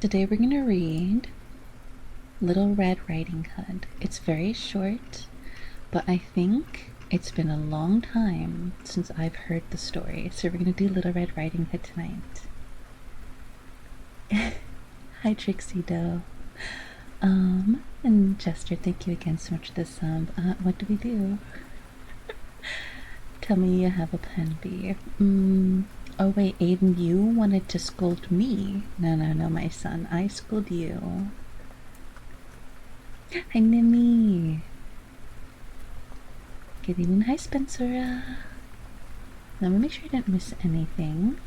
Today we're gonna read Little Red Riding Hood. It's very short, but I think it's been a long time since I've heard the story, so we're gonna do Little Red Riding Hood tonight. Hi Trixie Doe. And Jester, thank you again so much for the sub. What do we do? Tell me you have a plan B. Oh wait, Aiden, you wanted to scold me. No, my son. I scold you. Hi, Nimmy. Good evening. Hi, Spencer. Let me make sure I didn't miss anything.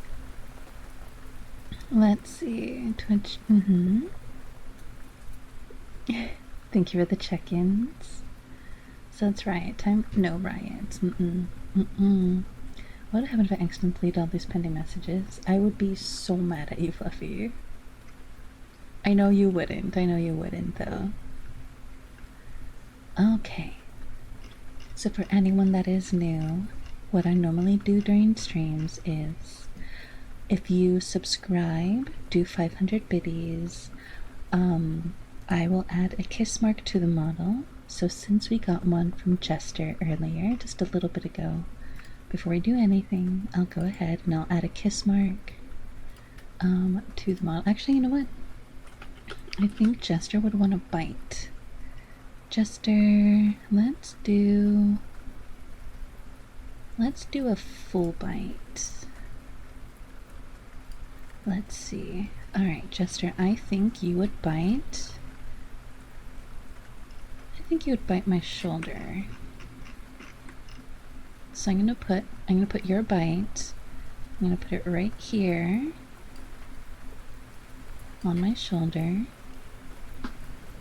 Let's see. Twitch. Thank you for the check-ins. So it's riot time. No riots. What would happen if I accidentally deleted all these pending messages? I would be so mad at you, Fluffy. I know you wouldn't. Though. Okay. So for anyone that is new, what I normally do during streams is, if you subscribe, do 500 biddies, I will add a kiss mark to the model. So since we got one from Jester earlier, just a little bit ago, before I do anything, I'll go ahead and I'll add a kiss mark to the model. Actually, you know what? I think Jester would want to bite. Jester, let's do a full bite. Let's see. Alright, Jester, I think you would bite. I think you would bite my shoulder. So I'm gonna put your bite. I'm gonna put it right here on my shoulder.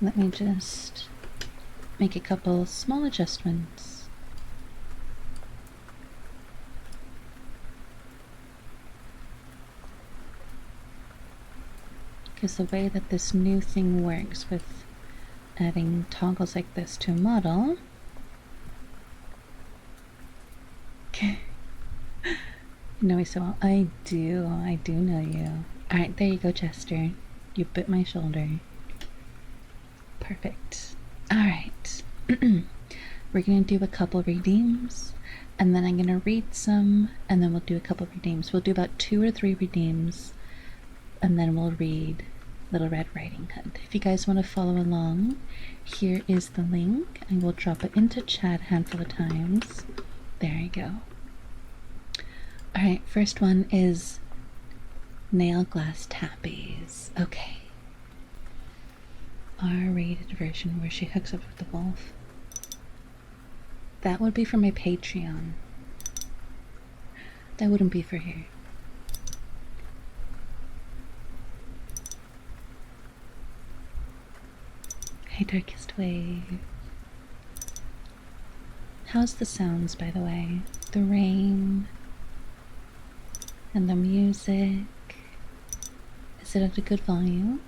Let me just make a couple small adjustments. Because the way that this new thing works with adding toggles like this to a model. Okay. You know me so well. I do know you. Alright, there you go, Chester. You bit my shoulder. Perfect. Alright. We're gonna do a couple redeems, and then I'm gonna read some, and then we'll do a couple redeems. We'll do about 2 or 3 redeems, and then we'll read Little Red Riding Hood. If you guys want to follow along, here is the link. I will drop it into chat a handful of times. There you go. Alright, first one is Nail Glass Tappies. Okay. R-rated version where she hooks up with the wolf. That would be for my Patreon. That wouldn't be for here. Hey, Darkest Wave. How's the sounds, by the way? The rain and the music. Is it at a good volume?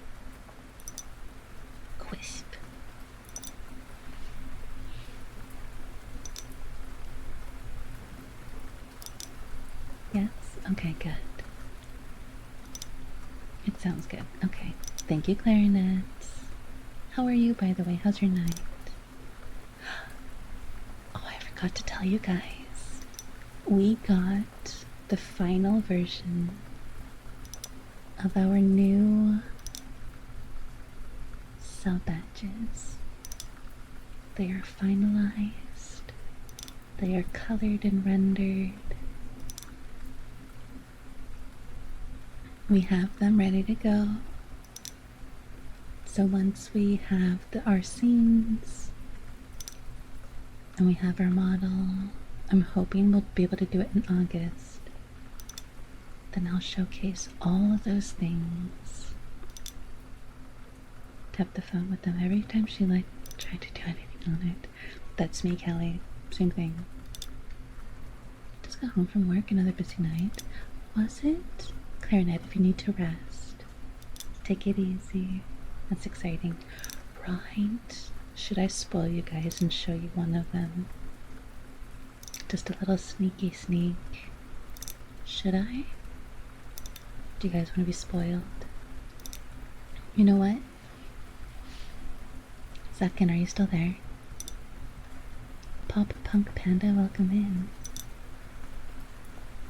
Quisp. Yes? Okay, good. It sounds good. Okay. Thank you, Clarinets. How are you, by the way? How's your night? Oh, I forgot to tell you guys. We got the final version of our new sub badges. They are finalized. They are colored and rendered. We have them ready to go. So once we have our scenes and we have our model, I'm hoping we'll be able to do it in August. Then I'll showcase all of those things. Tap the phone with them every time she tried to do anything on it. That's me, Kelly. Same thing. Just got home from work, another busy night. Was it? Clarinet, if you need to rest, take it easy. That's exciting. Right. Should I spoil you guys and show you one of them? Just a little sneaky sneak. Should I? Do you guys want to be spoiled? You know what? Zakin, are you still there? Pop Punk Panda, welcome in.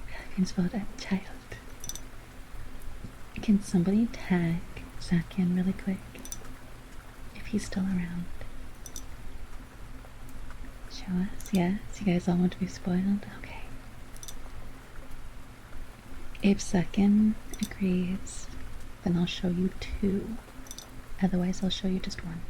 I can spell that child. Can somebody tag Zakin really quick? If he's still around. Show us, yes? You guys all want to be spoiled? Okay. If Zakin agrees, then I'll show you 2. Otherwise, I'll show you just 1.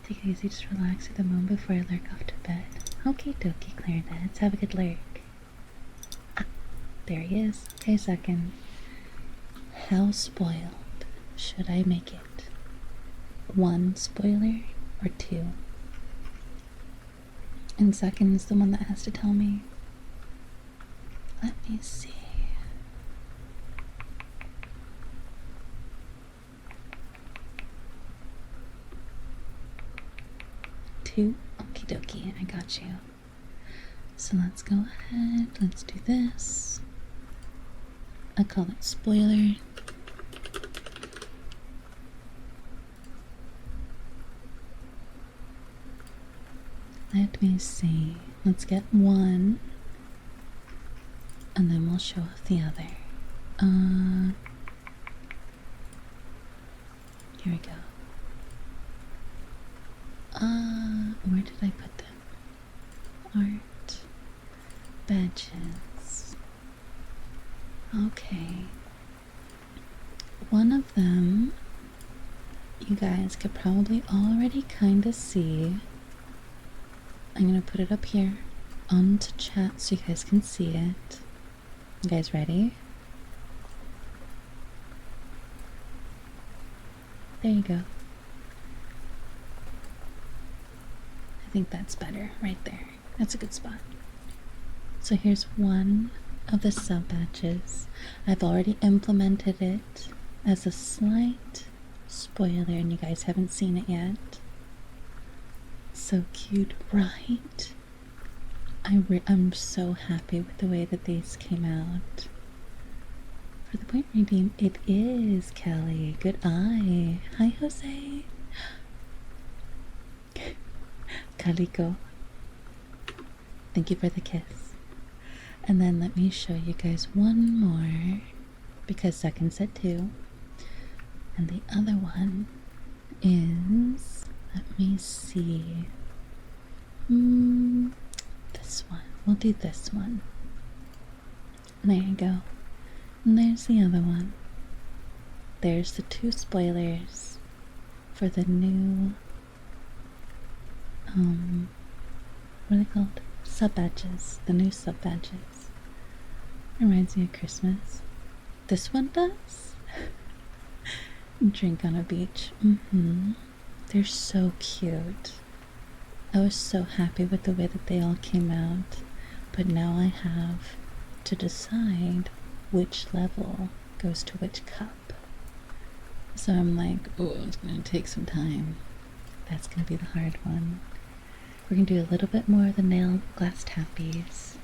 Take it easy, just relax at the moment before I lurk off to bed. Okay, dokie, clarinets. Have a good lurk. Ah, there he is. Okay, Zakin. How spoiled should I make it? 1 spoiler or 2? And Zakin is the one that has to tell me. Let me see. 2? Okie dokie, I got you. So let's go ahead, let's do this. I call it spoiler. Let me see. Let's get 1. And then we'll show off the other. Here we go. Where did I put them? Art. Badges. Okay. One of them, you guys could probably already kind of see. I'm gonna put it up here onto chat so you guys can see it. You guys ready? There you go. I think that's better right there. That's a good spot. So here's one of the sub badges. I've already implemented it as a slight spoiler and you guys haven't seen it yet. So cute, right? I'm so happy with the way that these came out. For the point redeem, it is Kelly. Good eye. Hi, Jose. Calico. Thank you for the kiss. And then let me show you guys one more because Zakin said 2. And the other one is, let me see. This one. We'll do this one. There you go. And there's the other one. There's the 2 spoilers for the new, what are they called? Sub badges. The new sub badges. Reminds me of Christmas. This one does? Drink on a beach. They're so cute. I was so happy with the way that they all came out, but now I have to decide which level goes to which cup. So I'm like, oh, it's gonna take some time. That's gonna be the hard one. We're gonna do a little bit more of the nail glass tappies.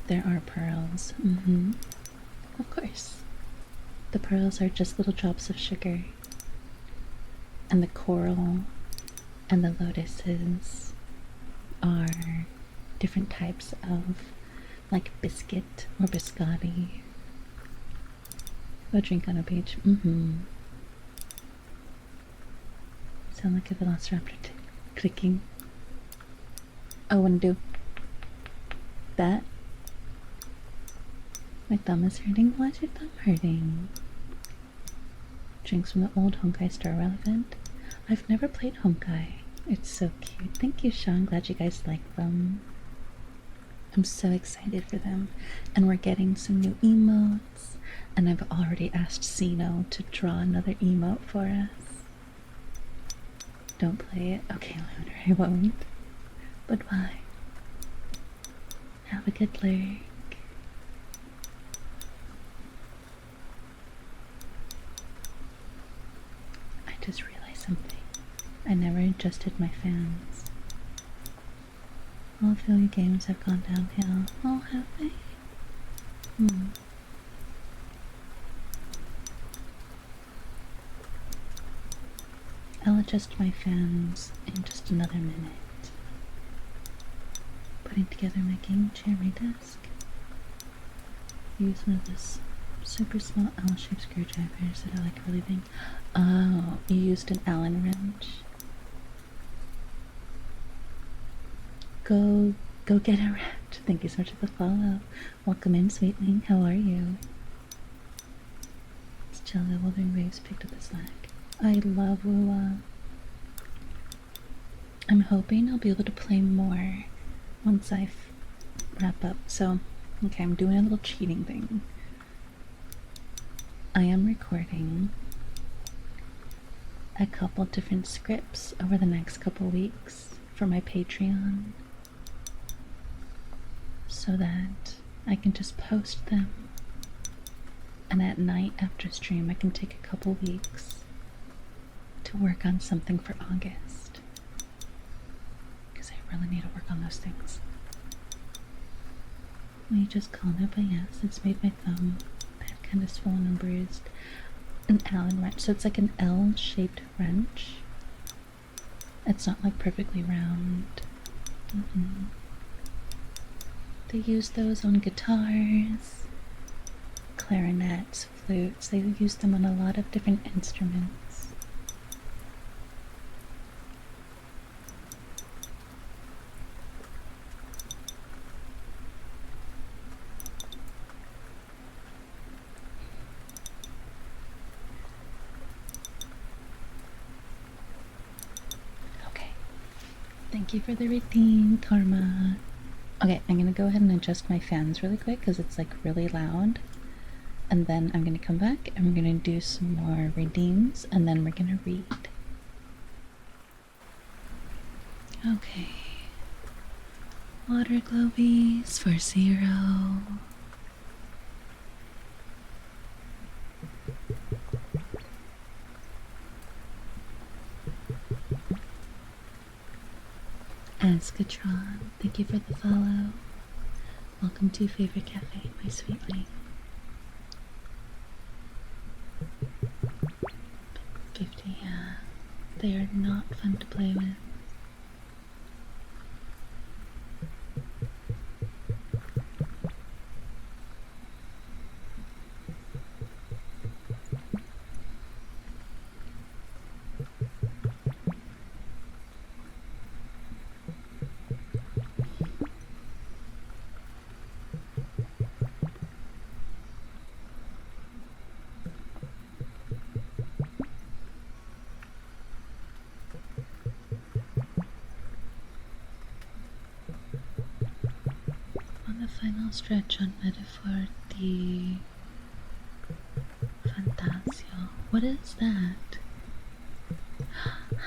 There are pearls. Of course. The pearls are just little drops of sugar. And the coral and the lotuses are different types of like biscuit or biscotti. Go drink on a beach. Sound like a velociraptor clicking. I wanna do that. My thumb is hurting. Why's your thumb hurting? Drinks from the old Honkai store relevant. I've never played Honkai. It's so cute. Thank you, Sean. Glad you guys like them. I'm so excited for them. And we're getting some new emotes. And I've already asked Sino to draw another emote for us. Don't play it? Okay, Lunar, I won't. But why? Have a good lurk. I just realized something. I never adjusted my fans. All of your games have gone downhill. Oh, have they? I'll adjust my fans in just another minute. Putting together my game cherry desk. Use one of those super small L-shaped screwdrivers that I like really big. Oh, you used an Allen wrench. Go get a wrench. Thank you so much for the follow. Welcome in, sweetling. How are you? It's Jello Wuthering Waves picked up the slack. I love Woowa. I'm hoping I'll be able to play more once I wrap up. So, okay, I'm doing a little cheating thing. I am recording a couple different scripts over the next couple weeks for my Patreon so that I can just post them, and at night after stream I can take a couple weeks to work on something for August, because I really need to work on those things. Well, you just called it, but yes, it's made my thumb kind of swollen and bruised. An Allen wrench, so it's like an L-shaped wrench. It's not like perfectly round. They use those on guitars, clarinets, flutes. They use them on a lot of different instruments. Okay. Thank you for the redeem, Karma. Okay, I'm gonna go ahead and adjust my fans really quick because it's like really loud. And then I'm gonna come back and we're gonna do some more redeems and then we're gonna read. Okay. Water globies for 0. Ascatron, thank you for the follow. Welcome to Favorite Cafe, my sweetling. 50, yeah. They are not fun to play with. Final stretch on Metaphor the Fantasio. What is that?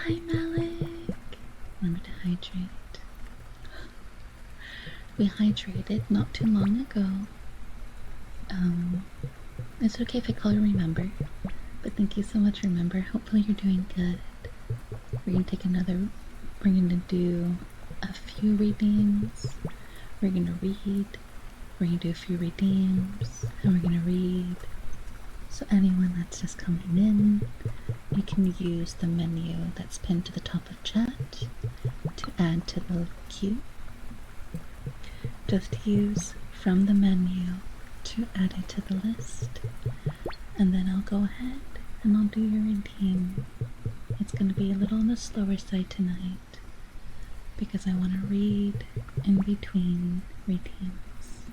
Hi Malik! Remember to hydrate. We hydrated not too long ago. It's okay if I call you Remember, but thank you so much, Remember. Hopefully you're doing good. We're gonna do a few readings. We're gonna read, we're gonna do a few redeems, and we're gonna read. So anyone that's just coming in, you can use the menu that's pinned to the top of chat to add to the queue. Just use from the menu to add it to the list, and then I'll go ahead and I'll do your redeem. It's gonna be a little on the slower side tonight, because I want to read in between redeems.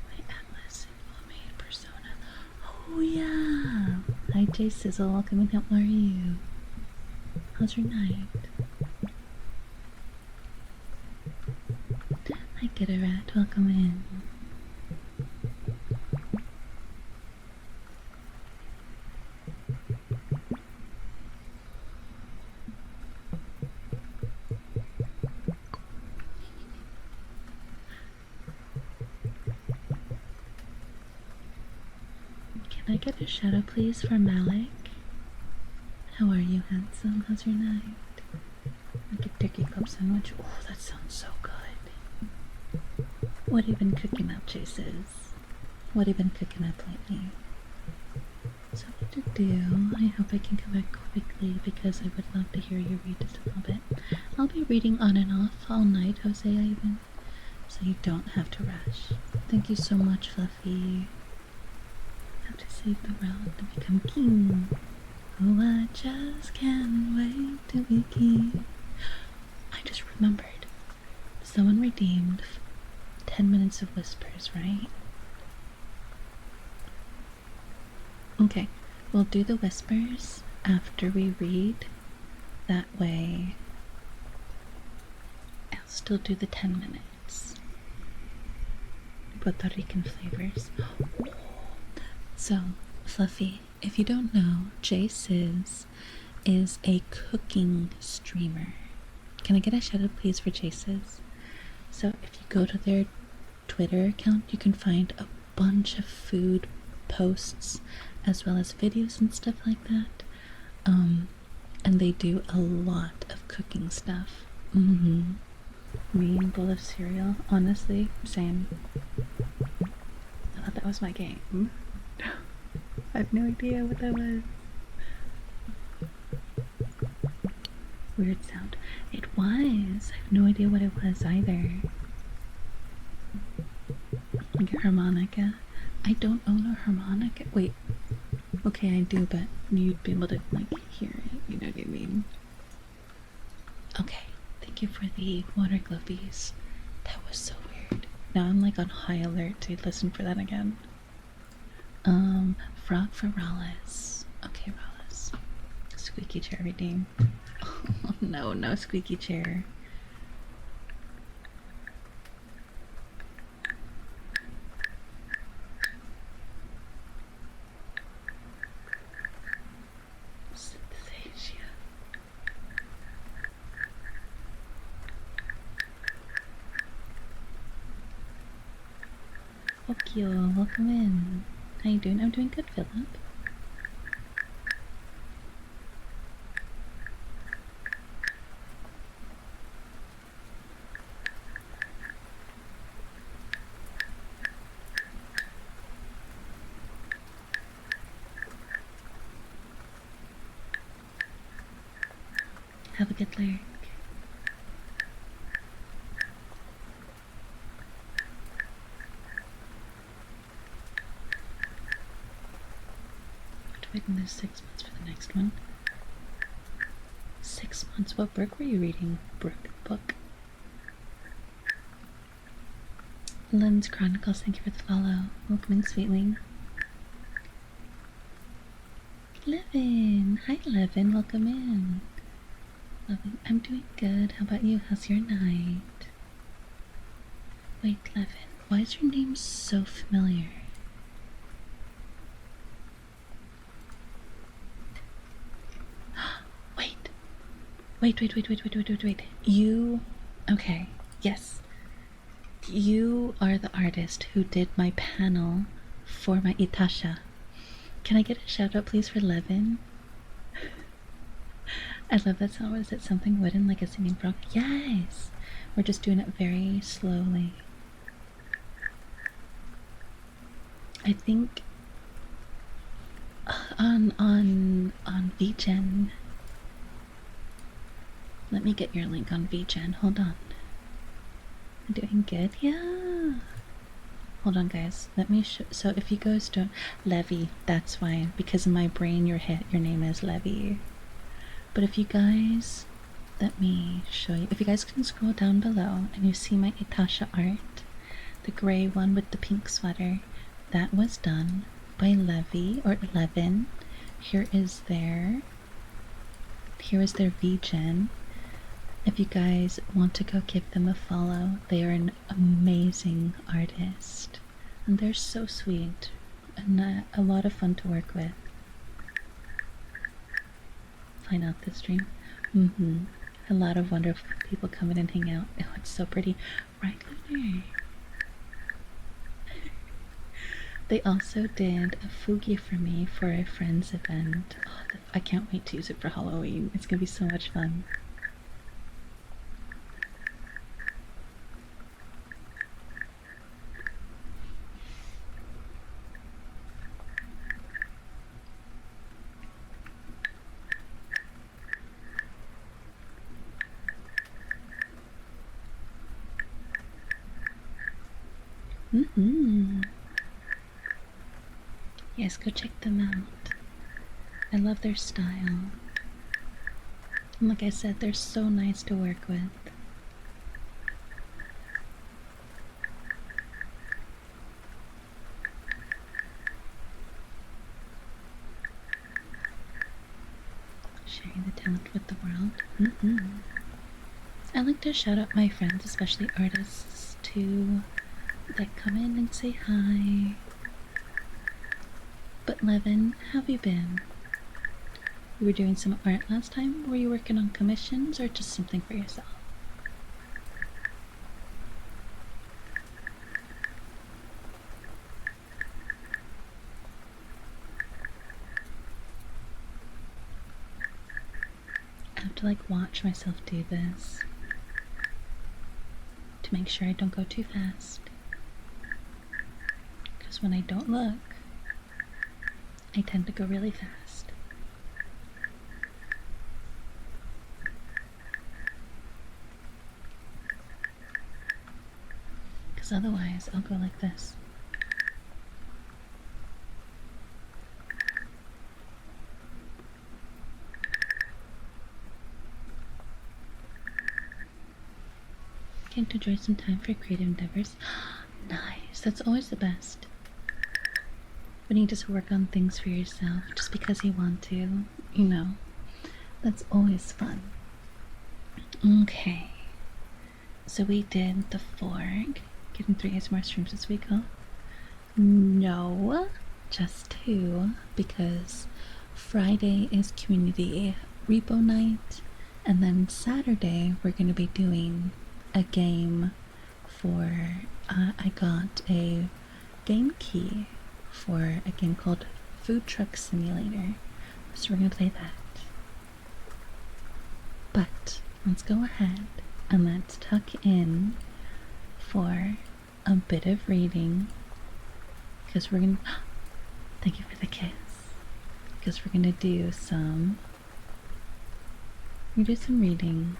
My Atlas and Made Persona. Oh yeah! Hi J Sizzle, welcome in. How are you? How's your night? Hi Gitarat, welcome in. Can I get a shout out please for Malik? How are you, handsome? How's your night? Like a turkey club sandwich. Oh, that sounds so good. What have you been cooking up, Chases? What have you been cooking up lately? So what to do? I hope I can come back quickly because I would love to hear you read just a little bit. I'll be reading on and off all night, Jose Ivan, so you don't have to rush. Thank you so much, Fluffy. Have to save the world to become king. Oh, I just can't wait to be king. I just remembered. Someone redeemed 10 minutes of whispers, right? Okay, we'll do the whispers after we read. That way, I'll still do the 10 minutes. Puerto Rican flavors. So, Fluffy, if you don't know, Jace's is a cooking streamer. Can I get a shout out please for Jace's? So if you go to their Twitter account, you can find a bunch of food posts as well as videos and stuff like that. And they do a lot of cooking stuff. Me and bowl of cereal, honestly, same. I thought that was my game. I have no idea what that was. Weird sound. It was. I have no idea what it was either. Like a harmonica. I don't own a harmonica. Wait. Okay, I do, but you'd be able to like hear it. You know what I mean? Okay. Thank you for the water globbies. That was so weird. Now I'm like on high alert to listen for that again. Frog for Rallis. Okay, Rallis. Squeaky chair redeem. Oh no, no squeaky chair. Synthesia. Okio, welcome in. How you doing? I'm doing good, Philip. Have a good lyric. Waiting those 6 months for the next one. 6 months? What book were you reading? Book. Lynn's Chronicles, thank you for the follow. Welcome in, Sweetling. Levin! Hi, Levin. Welcome in. Levin, I'm doing good. How about you? How's your night? Wait, Levin, why is your name so familiar? Wait. You. Okay, yes. You are the artist who did my panel for my Itasha. Can I get a shout out, please, for Levin? I love that song. Is it something wooden like a singing frog? Yes! We're just doing it very slowly. I think on VGen. Let me get your link on VGen. Hold on. I'm doing good? Yeah. Hold on, guys. Let me show. So if you guys don't. Levy. That's why. Because in my brain, your name is Levy. But if you guys. Let me show you. If you guys can scroll down below and you see my Itasha art, the gray one with the pink sweater, that was done by Levy or Levin. Here is their VGen. If you guys want to go give them a follow, they are an amazing artist. And they're so sweet and a lot of fun to work with. Find out the stream. A lot of wonderful people come in and hang out. Oh, it's so pretty. Right, Lunar? They also did a fugi for me for a friend's event. Oh, I can't wait to use it for Halloween. It's gonna be so much fun. Mm-hmm. Yes, go check them out. I love their style. And like I said, they're so nice to work with. Sharing the talent with the world. Mm-hmm. I like to shout out my friends, especially artists, too, that come in and say hi. But Levin, how have you been? You were doing some art last time? Were you working on commissions or just something for yourself? I have to watch myself do this to make sure I don't go too fast. Because when I don't look, I tend to go really fast. Because otherwise, I'll go like this. Can't enjoy some time for creative endeavors. Nice. That's always the best. When you just work on things for yourself just because you want to, that's always fun. Okay. So we did the fork. Getting 3 ASMR streams this week, huh? No, just 2, because Friday is community repo night, and then Saturday we're going to be doing a game for, I got a game key for a game called Food Truck Simulator, so we're going to play that. But let's go ahead and let's tuck in for a bit of reading, because we're going to, thank you for the kiss, because we're going to do some reading.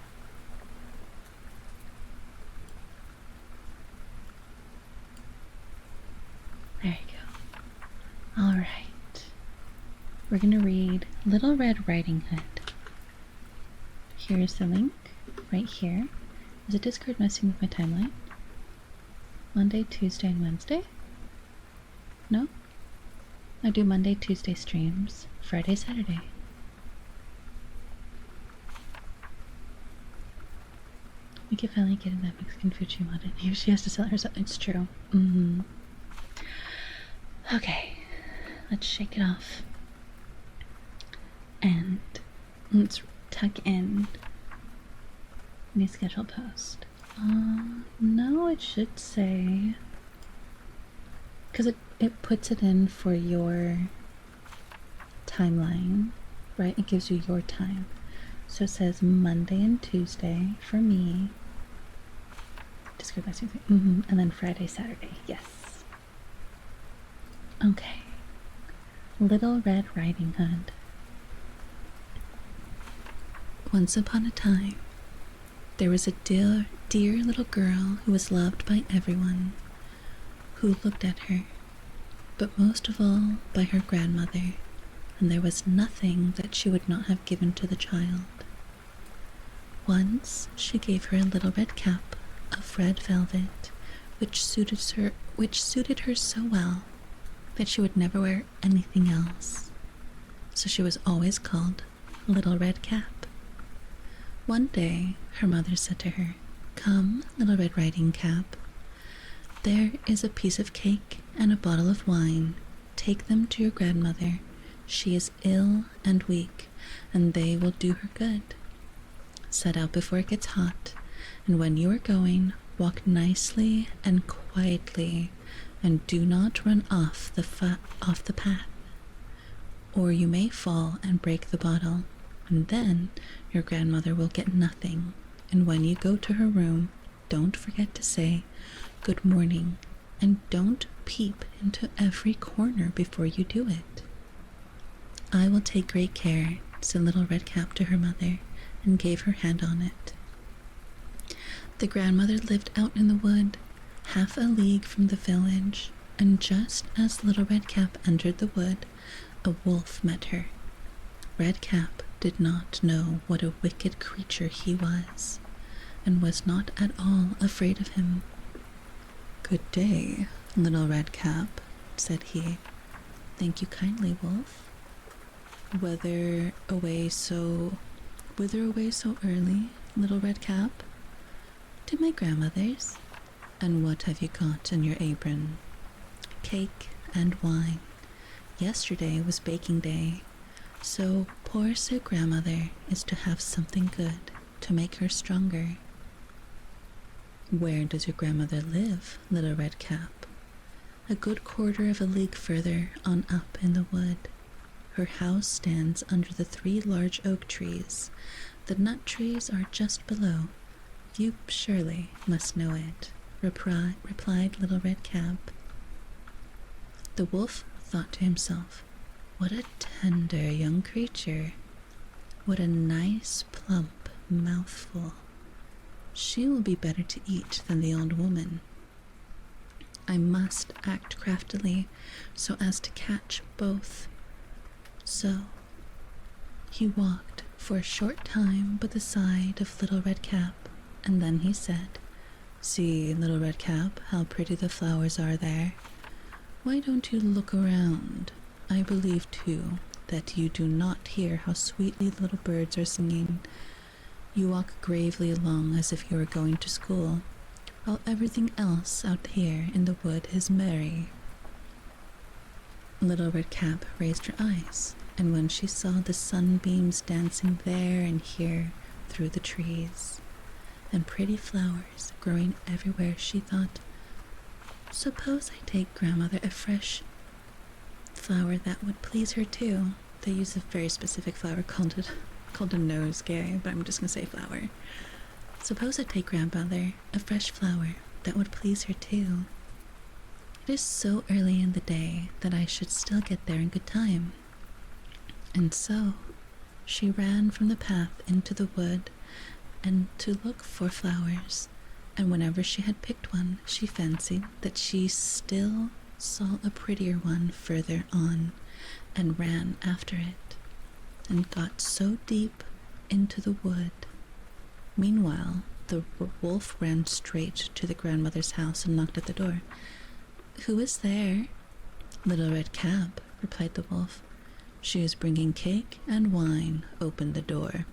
There you go. Alright. We're going to read Little Red Riding Hood. Here's the link right here. Is a Discord messing with my timeline? Monday, Tuesday, and Wednesday? No? I do Monday, Tuesday streams, Friday, Saturday. We can finally get in that Mexican food she wanted. She has to sell herself. It's true. Okay, let's shake it off. And let's tuck in new scheduled post. No, it should say, because it puts it in for your timeline, right? It gives you your time. So it says Monday and Tuesday for me. Discord message. And then Friday, Saturday. Yes. Okay. Little Red Riding Hood. Once upon a time, there was a dear little girl who was loved by everyone who looked at her, but most of all by her grandmother, and there was nothing that she would not have given to the child. Once she gave her a little red cap of red velvet, which suited her so well that she would never wear anything else, so she was always called Little Red Cap. One day her mother said to her, "Come, Little Red Riding Cap, there is a piece of cake and a bottle of wine. Take them to your grandmother. She is ill and weak, and they will do her good. Set out before it gets hot, and when you are going, walk nicely and quietly, and do not run off the path, or you may fall and break the bottle, and then your grandmother will get nothing. And when you go to her room, don't forget to say good morning, and don't peep into every corner before you do it." "I will take great care," said Little Red Cap to her mother, and gave her hand on it. The grandmother lived out in the wood, half a league from the village, and just as Little Red Cap entered the wood, a wolf met her. Red Cap did not know what a wicked creature he was, and was not at all afraid of him. "Good day, Little Red Cap," said he. "Thank you kindly, Wolf. Whither away so early, Little Red Cap?" "To my grandmother's." "And what have you got in your apron?" "Cake and wine. Yesterday was baking day, so poor Sir Grandmother is to have something good to make her stronger." "Where does your grandmother live, Little Red Cap?" "A good quarter of a league further on up in the wood. Her house stands under the 3 large oak trees. The nut trees are just below. You surely must know it," replied Little Red Cap. The wolf thought to himself, "What a tender young creature. What a nice plump mouthful. She will be better to eat than the old woman. I must act craftily so as to catch both." So he walked for a short time by the side of Little Red Cap, and then he said, "See, Little Red Cap, how pretty the flowers are there. Why don't you look around? I believe, too, that you do not hear how sweetly little birds are singing. You walk gravely along as if you were going to school, while everything else out here in the wood is merry." Little Red Cap raised her eyes, and when she saw the sunbeams dancing there and here through the trees, and pretty flowers growing everywhere, she thought, "Suppose I take Grandmother a fresh flower that would please her too." They use a very specific flower called a nosegay, but I'm just going to say flower. "Suppose I take Grandmother a fresh flower that would please her too. It is so early in the day that I should still get there in good time." And so she ran from the path into the wood and to look for flowers, and whenever she had picked one, she fancied that she still saw a prettier one further on, and ran after it, and got so deep into the wood. Meanwhile, the wolf ran straight to the grandmother's house and knocked at the door. "Who is there?" "Little Red Cap," replied the wolf. "She is bringing cake and wine. Open the door."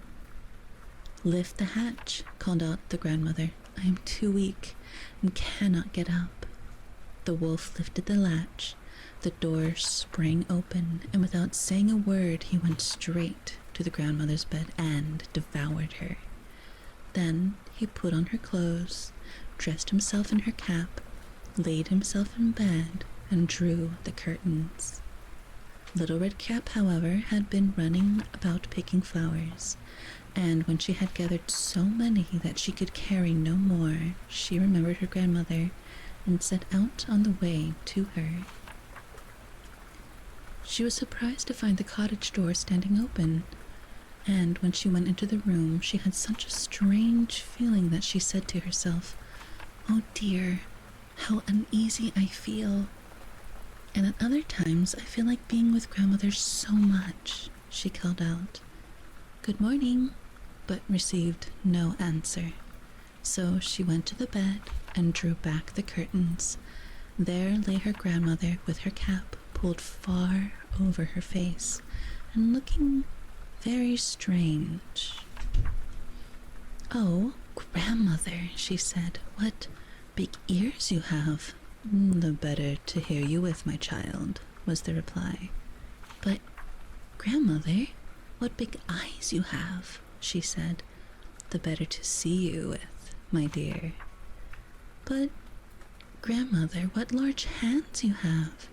"Lift the hatch," called out the grandmother. "I am too weak and cannot get up." The wolf lifted the latch. The door sprang open, and without saying a word, he went straight to the grandmother's bed and devoured her. Then he put on her clothes, dressed himself in her cap, laid himself in bed, and drew the curtains. Little Red Cap, however, had been running about picking flowers, and when she had gathered so many that she could carry no more, she remembered her grandmother and set out on the way to her. She was surprised to find the cottage door standing open, and when she went into the room, she had such a strange feeling that she said to herself, "Oh dear, how uneasy I feel. And at other times I feel like being with Grandmother so much." She called out, "Good morning," but received no answer. So she went to the bed and drew back the curtains. There lay her grandmother with her cap pulled far over her face and looking very strange. "Oh, Grandmother," she said, "what big ears you have." "The better to hear you with, my child," was the reply. "But, Grandmother, what big eyes you have," she said. "The better to see you with, my dear." "But, Grandmother, what large hands you have."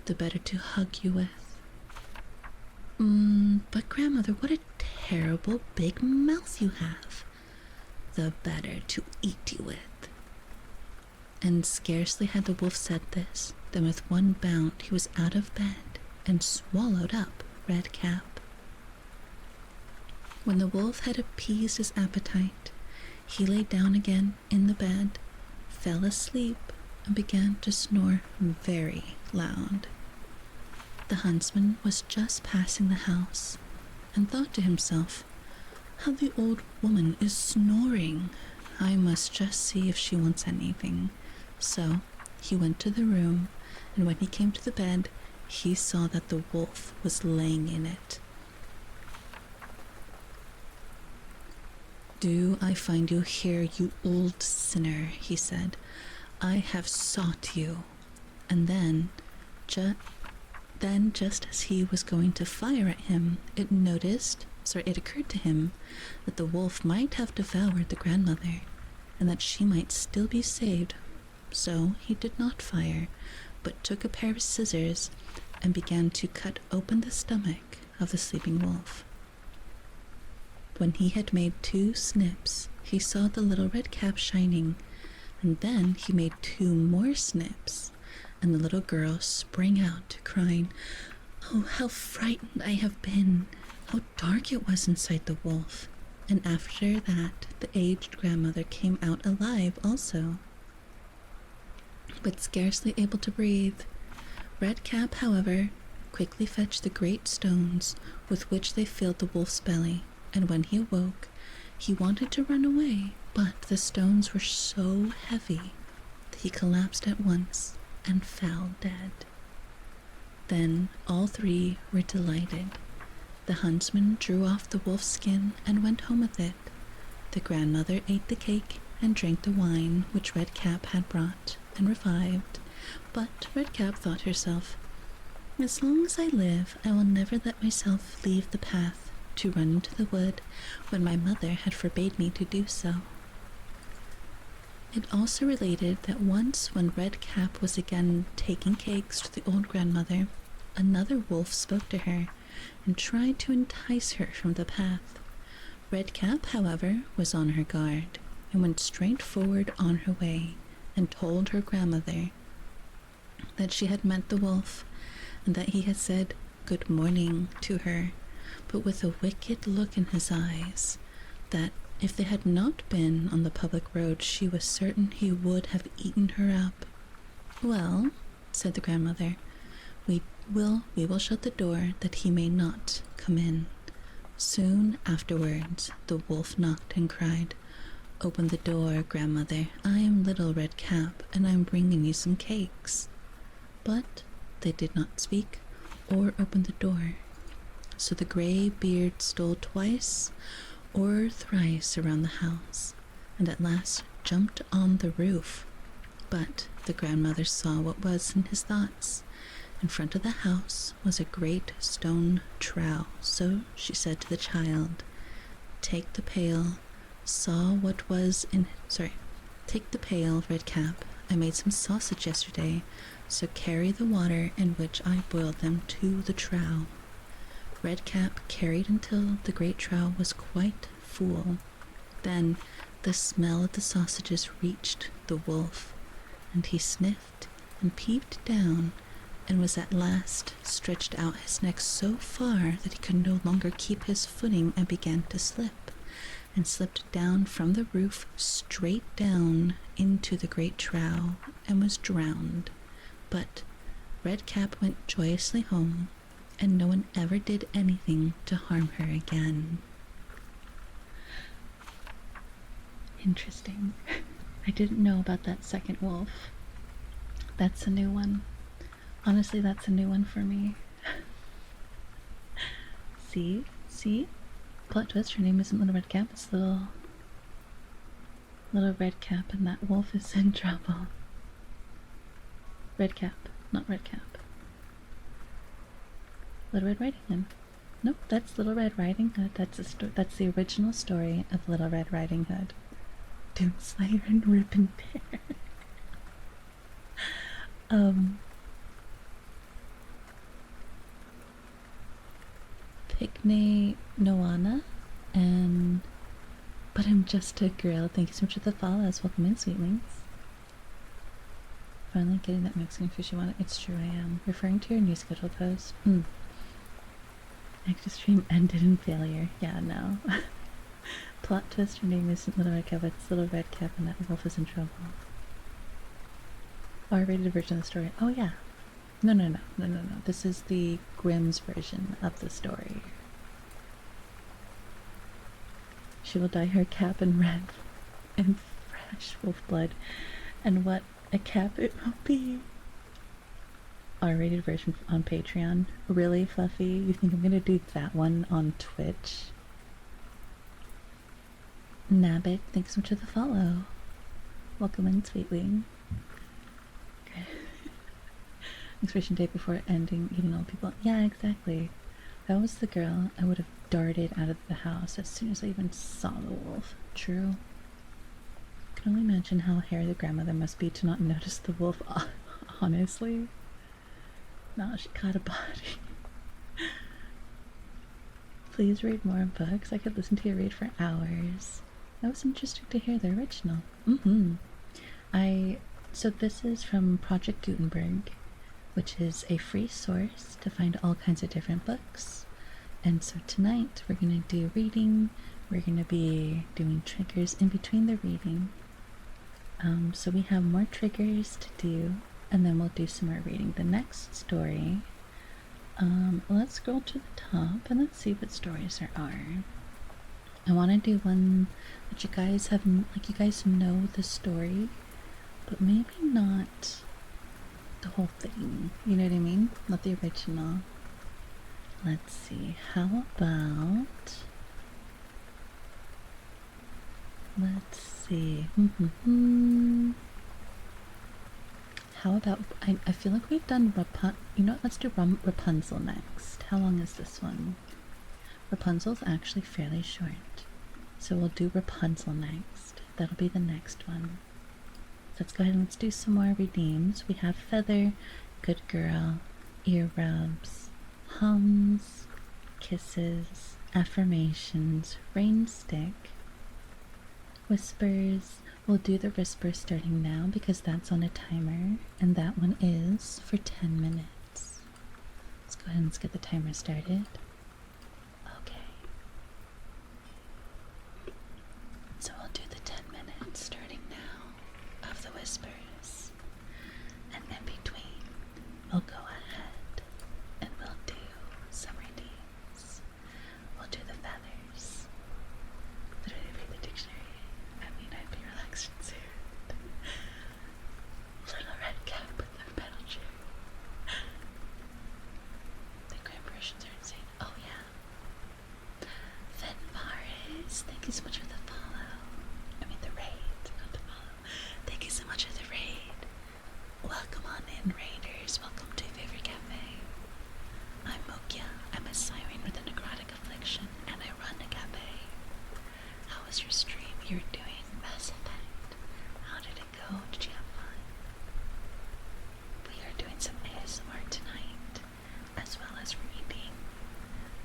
"The better to hug you with." But Grandmother, what a terrible big mouth you have." "The better to eat you with." And scarcely had the wolf said this, than with one bound he was out of bed and swallowed up Red Cap. When the wolf had appeased his appetite, he lay down again in the bed, fell asleep, and began to snore very loud. The huntsman was just passing the house and thought to himself, "How the old woman is snoring! I must just see if she wants anything." So he went to the room, and when he came to the bed, he saw that the wolf was laying in it. "Do I find you here, you old sinner?" he said. "I have sought you." And then, just as he was going to fire at him, it occurred to him that the wolf might have devoured the grandmother, and that she might still be saved. So he did not fire, but took a pair of scissors and began to cut open the stomach of the sleeping wolf. When he had made 2 snips, he saw the little red cap shining, and then he made 2 more snips, and the little girl sprang out, crying, "Oh, how frightened I have been! How dark it was inside the wolf!" And after that, the aged grandmother came out alive also, but scarcely able to breathe. Redcap, however, quickly fetched the great stones with which they filled the wolf's belly, and when he awoke, he wanted to run away, but the stones were so heavy that he collapsed at once and fell dead. Then all 3 were delighted. The huntsman drew off the wolf's skin and went home with it. The grandmother ate the cake and drank the wine which Redcap had brought, and revived. But Redcap thought herself, "As long as I live, I will never let myself leave the path to run into the wood when my mother had forbade me to do so." It also related that once when Redcap was again taking cakes to the old grandmother, another wolf spoke to her and tried to entice her from the path. Redcap, however, was on her guard and went straight forward on her way and told her grandmother that she had met the wolf and that he had said "good morning" to her, but with a wicked look in his eyes, that if they had not been on the public road, she was certain he would have eaten her up. "Well," said the grandmother, we will shut the door that he may not come in." Soon afterwards, the wolf knocked and cried, "Open the door, grandmother. I am Little Red Cap, and I am bringing you some cakes." But they did not speak or open the door. So the gray beard stole twice or thrice around the house, and at last jumped on the roof. But the grandmother saw what was in his thoughts. In front of the house was a great stone trough, so she said to the child, Take the pail, Redcap. I made some sausage yesterday, so carry the water in which I boiled them to the trough." Redcap carried until the great trough was quite full. Then the smell of the sausages reached the wolf, and he sniffed and peeped down, and was at last stretched out his neck so far that he could no longer keep his footing and began to slip, and slipped down from the roof straight down into the great trough and was drowned. But Redcap went joyously home, and no one ever did anything to harm her again. Interesting. I didn't know about that second wolf. That's a new one. Honestly, that's a new one for me. See? Plot twist, her name isn't Little Red Cap, it's Little Red Cap, and that wolf is in trouble. Red Cap, not Red Cap. Little Red Riding Hood. Nope, that's Little Red Riding Hood. That's the original story of Little Red Riding Hood. Doomslayer and Rip and Tear. Picnic Noana and But I'm Just a Girl. Thank you so much for the follows. Welcome in, sweetlings. Finally getting that Mexican fish you want. It's true, I am. Referring to your new schedule post. Extra stream ended in failure. Yeah, no. Plot twist, her name isn't Little Red Cap, it's Little Red Cap, and that wolf is in trouble. R-rated version of the story. Oh yeah. No. This is the Grimm's version of the story. She will dye her cap in red and fresh wolf blood, and what a cap it will be. R-rated version on Patreon. Really, Fluffy? You think I'm gonna do that one on Twitch? Nabbit, thanks so much for the follow. Welcome in, Sweetling. Okay. Expiration date before ending eating old people. Yeah, exactly. If I was the girl, I would have darted out of the house as soon as I even saw the wolf. True. I can only imagine how hairy the grandmother must be to not notice the wolf, honestly. No, she caught a body. Please read more books. I could listen to you read for hours. That was interesting to hear the original. So this is from Project Gutenberg, which is a free source to find all kinds of different books. And so tonight we're going to do reading. We're going to be doing triggers in between the reading. So we have more triggers to do, and then we'll do some more reading. The next story, let's scroll to the top and let's see what stories there are. I want to do one that you guys have, like you guys know the story, but maybe not the whole thing. You know what I mean? Not the original. Let's see. How about... Let's see. How about... I feel like we've done You know what? Let's do Rapunzel next. How long is this one? Rapunzel's actually fairly short. So we'll do Rapunzel next. That'll be the next one. Let's go ahead and let's do some more redeems. We have Feather, Good Girl, Ear Rubs, Hums, Kisses, Affirmations, Rain Stick, Whispers. We'll do the whisper starting now because that's on a timer, and that one is for 10 minutes. Let's go ahead and let's get the timer started. Okay. So we'll do the 10 minutes starting now of the whispers, and in between we'll go ahead and we'll do some redeems. We'll do the feathers. Literally read the dictionary. I mean, I'd be relaxed and soothed. Little red cap with the metal chair. The grand Persians are insane. Oh yeah. Fenvaris, thank you so much for the follow. I mean the raid, not the follow. Thank you so much for the raid. Welcome on in, raiders. Welcome to Favorite Cafe. I'm Mokia. I'm a siren with a necrotic affliction, and I run a cafe. How was your stream? You're doing Mass Effect. How did it go? Did you have fun? We are doing some ASMR tonight, as well as reading.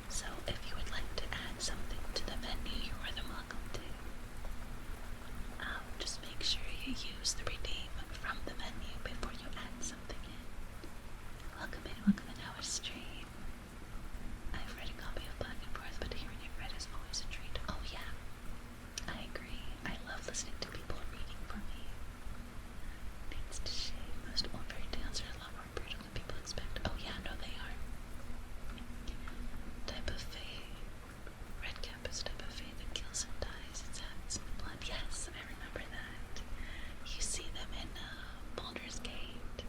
So if you would like to add something to the menu, you're more than welcome to. Just make sure you use the redeem from the menu before you add something in. Welcome in our stream. I've read a copy of Black and Forth, but hearing it read is always a treat. Oh yeah, I agree. I love listening to people reading for me. Needs to shave. Most old fairy tales are a lot more brutal than people expect. Oh yeah, no they are. Type of fae. Red cap is type of fae that kills and dies. It's habits in the blood. Yes, I remember that. You see them in Baldur's Gate.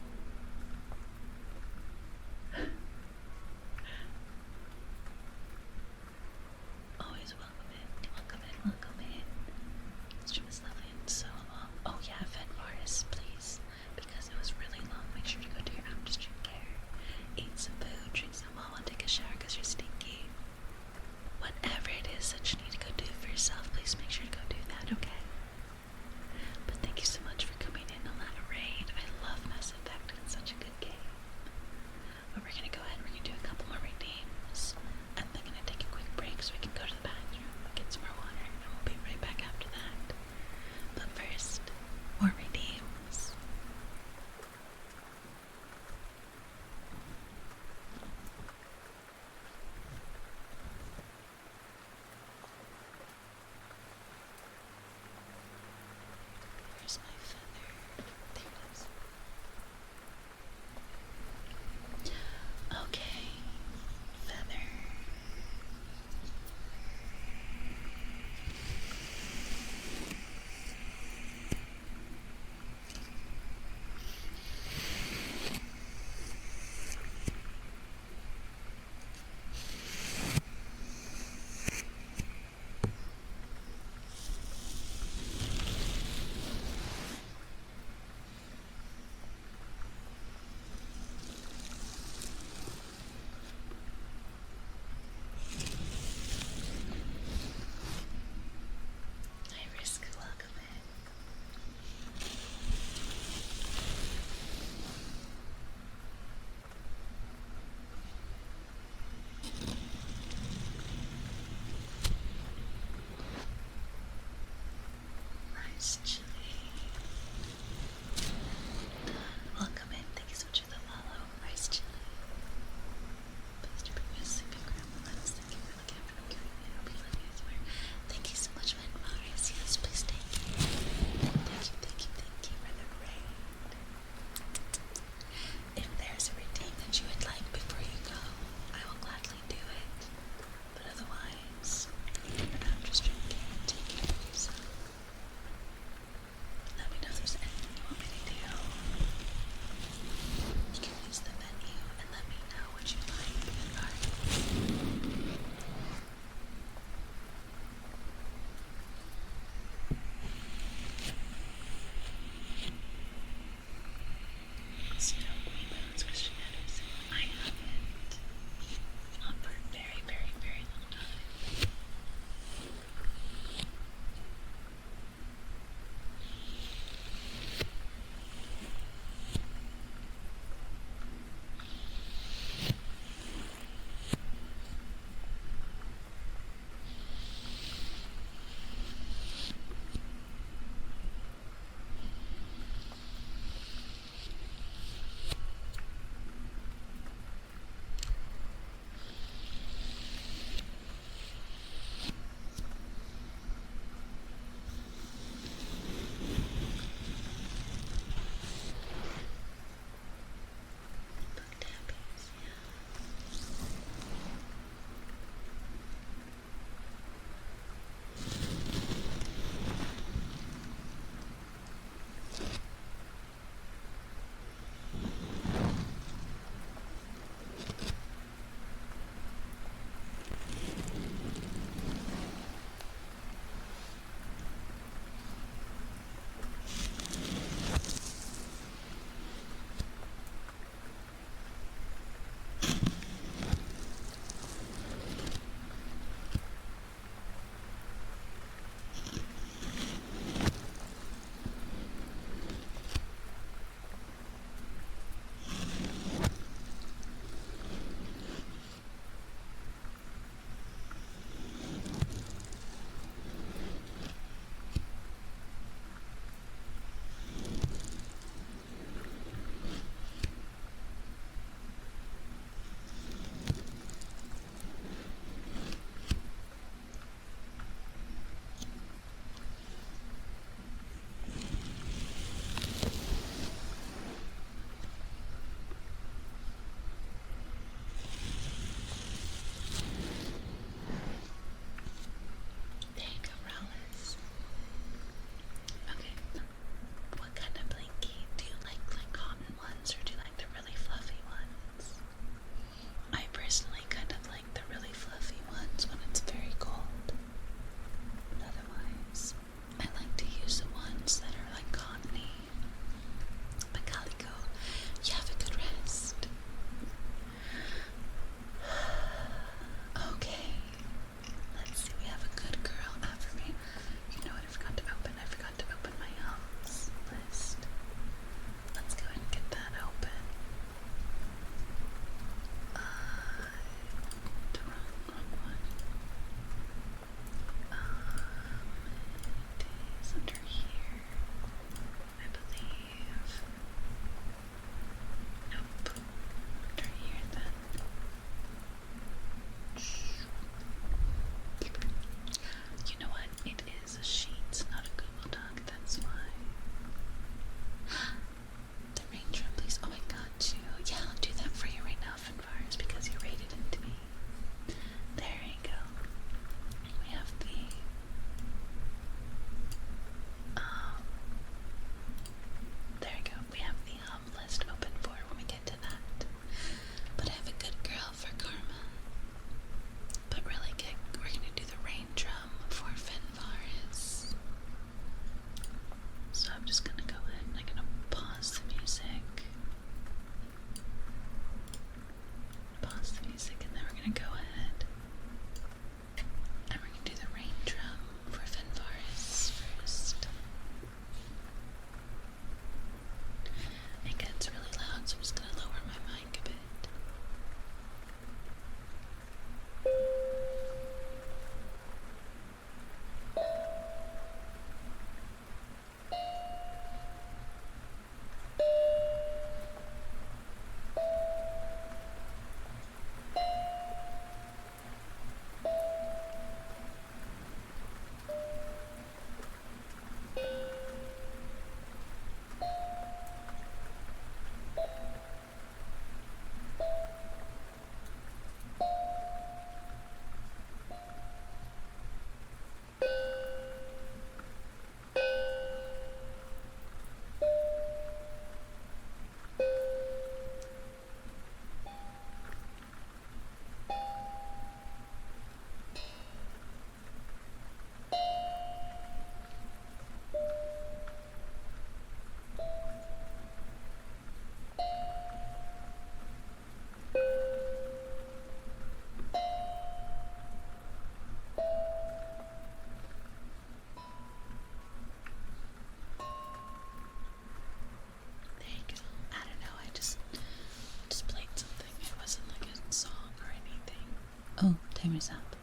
timer's up.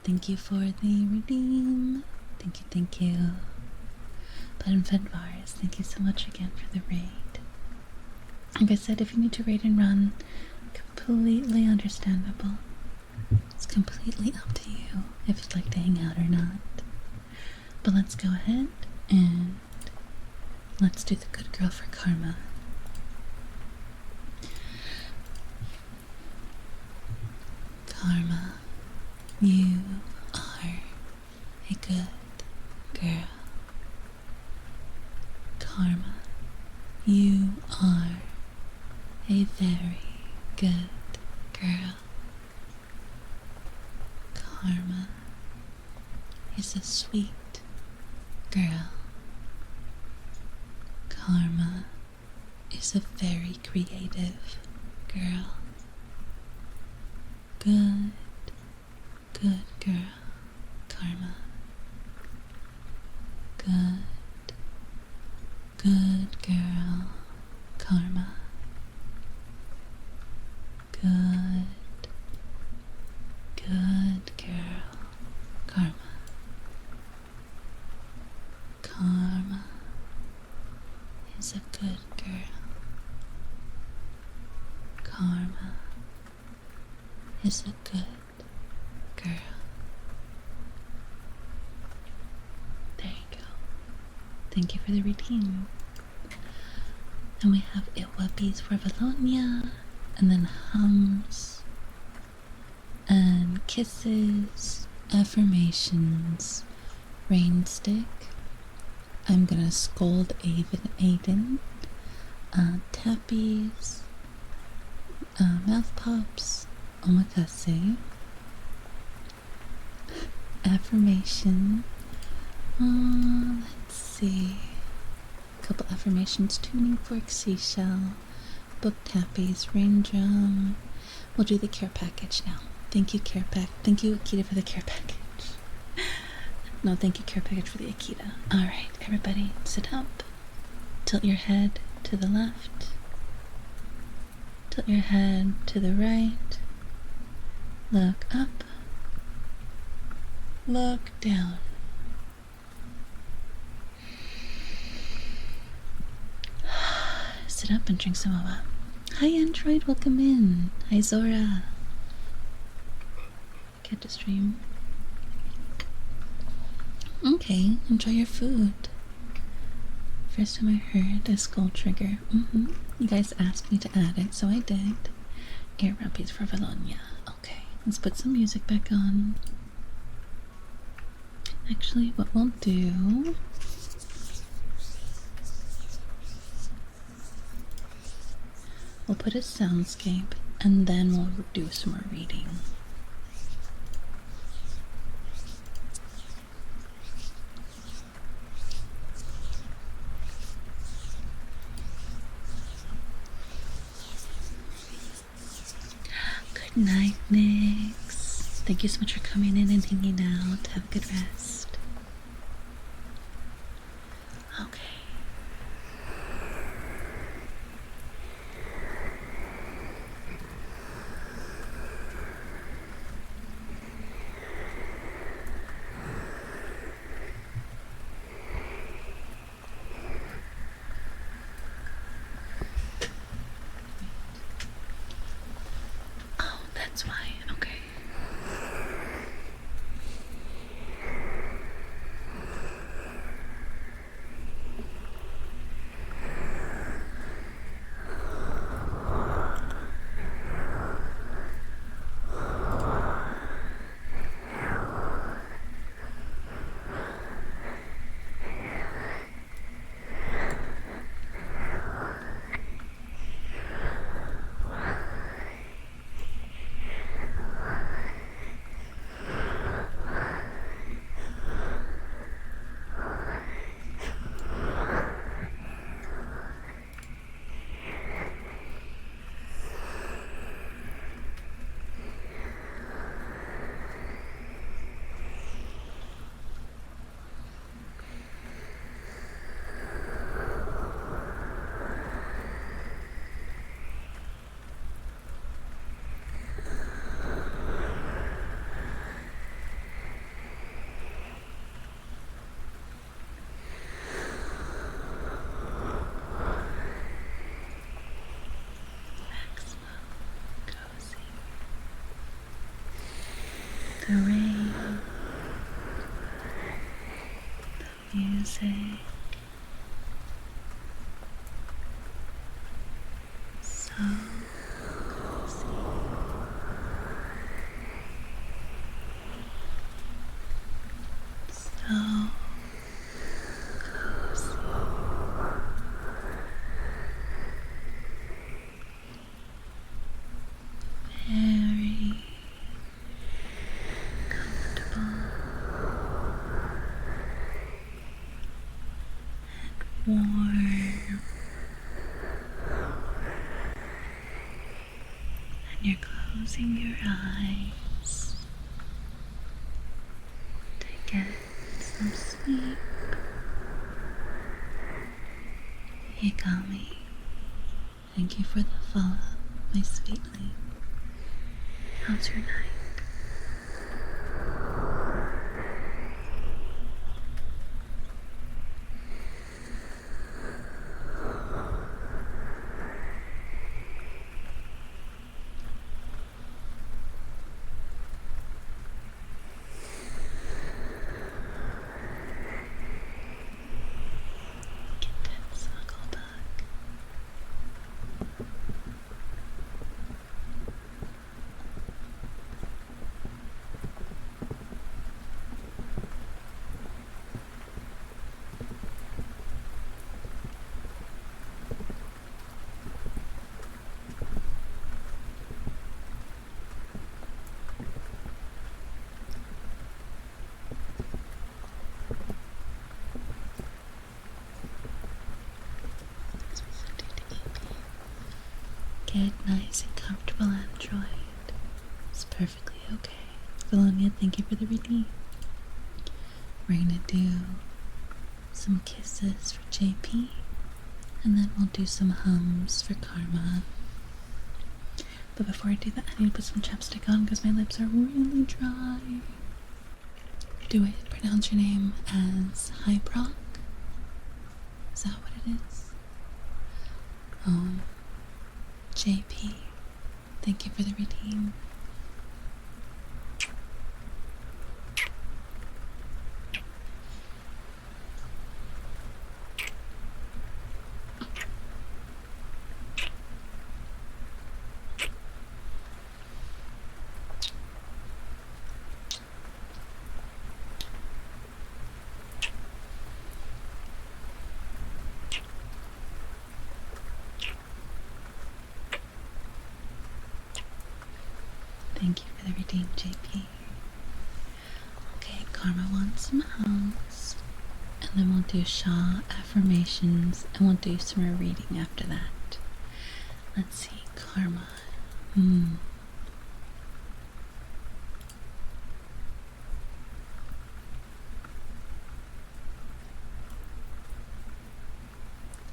Thank you for the redeem. Thank you, thank you. Button Fed Bars, thank you so much again for the raid. Like I said, if you need to raid and run, completely understandable. It's completely up to you if you'd like to hang out or not. But let's go ahead and let's do the good girl for karma. Karma, you are a good girl. Karma, you are a very good girl. Karma is a sweet girl. Karma is a very creative girl. Good, good girl, Karma. Good, good girl, Karma. Good, good girl, Karma. Karma is a good girl. Karma is a good girl. There you go. Thank you for the redeem. And we have Iwapis for Valonia, and then hums, and kisses, affirmations, rain stick. I'm gonna scold Aiden, tappies, mouth pops, omakase, affirmation. Let's see. A couple affirmations, tuning fork, seashell, book tappies, rain drum. We'll do the care package now. Thank you, care pack. Thank you, Akita, for the care package. No, thank you, care package, for the Akita. Alright, everybody, sit up. Tilt your head to the left. Tilt your head to the right. Look up. Look down. Sit up and drink some Owa. Hi, Android, welcome in. Hi, Zora. Get to stream. Okay, enjoy your food. First time I heard a skull trigger. You guys asked me to add it, so I did. Ear rubbies for Valonia. Okay, let's put some music back on. Actually, what we'll do... we'll put a soundscape, and then we'll do some more reading. Good night, Nyx. Thank you so much for coming in and hanging out. Have a good rest. Okay. That's why, okay. the rain, the music, so cozy. So cozy. Very comfortable and warm. And you're closing your eyes to get some sleep. You got me. Thank you for the follow, my sweetling. How's your night? Get that snuggle bug. Get nice and comfortable, Android. It's perfectly okay. Felonia, thank you for the reading. We're gonna do some kisses for JP, and then we'll do some hums for Karma. But before I do that, I need to put some chapstick on because my lips are really dry. Do I pronounce your name as Hyproc? Is that what it is? JP, thank you for the redeem. Thank you for the redeem, JP. Okay, Karma wants some hums. And then we'll do Shaw affirmations and we'll do some more reading after that. Let's see, Karma.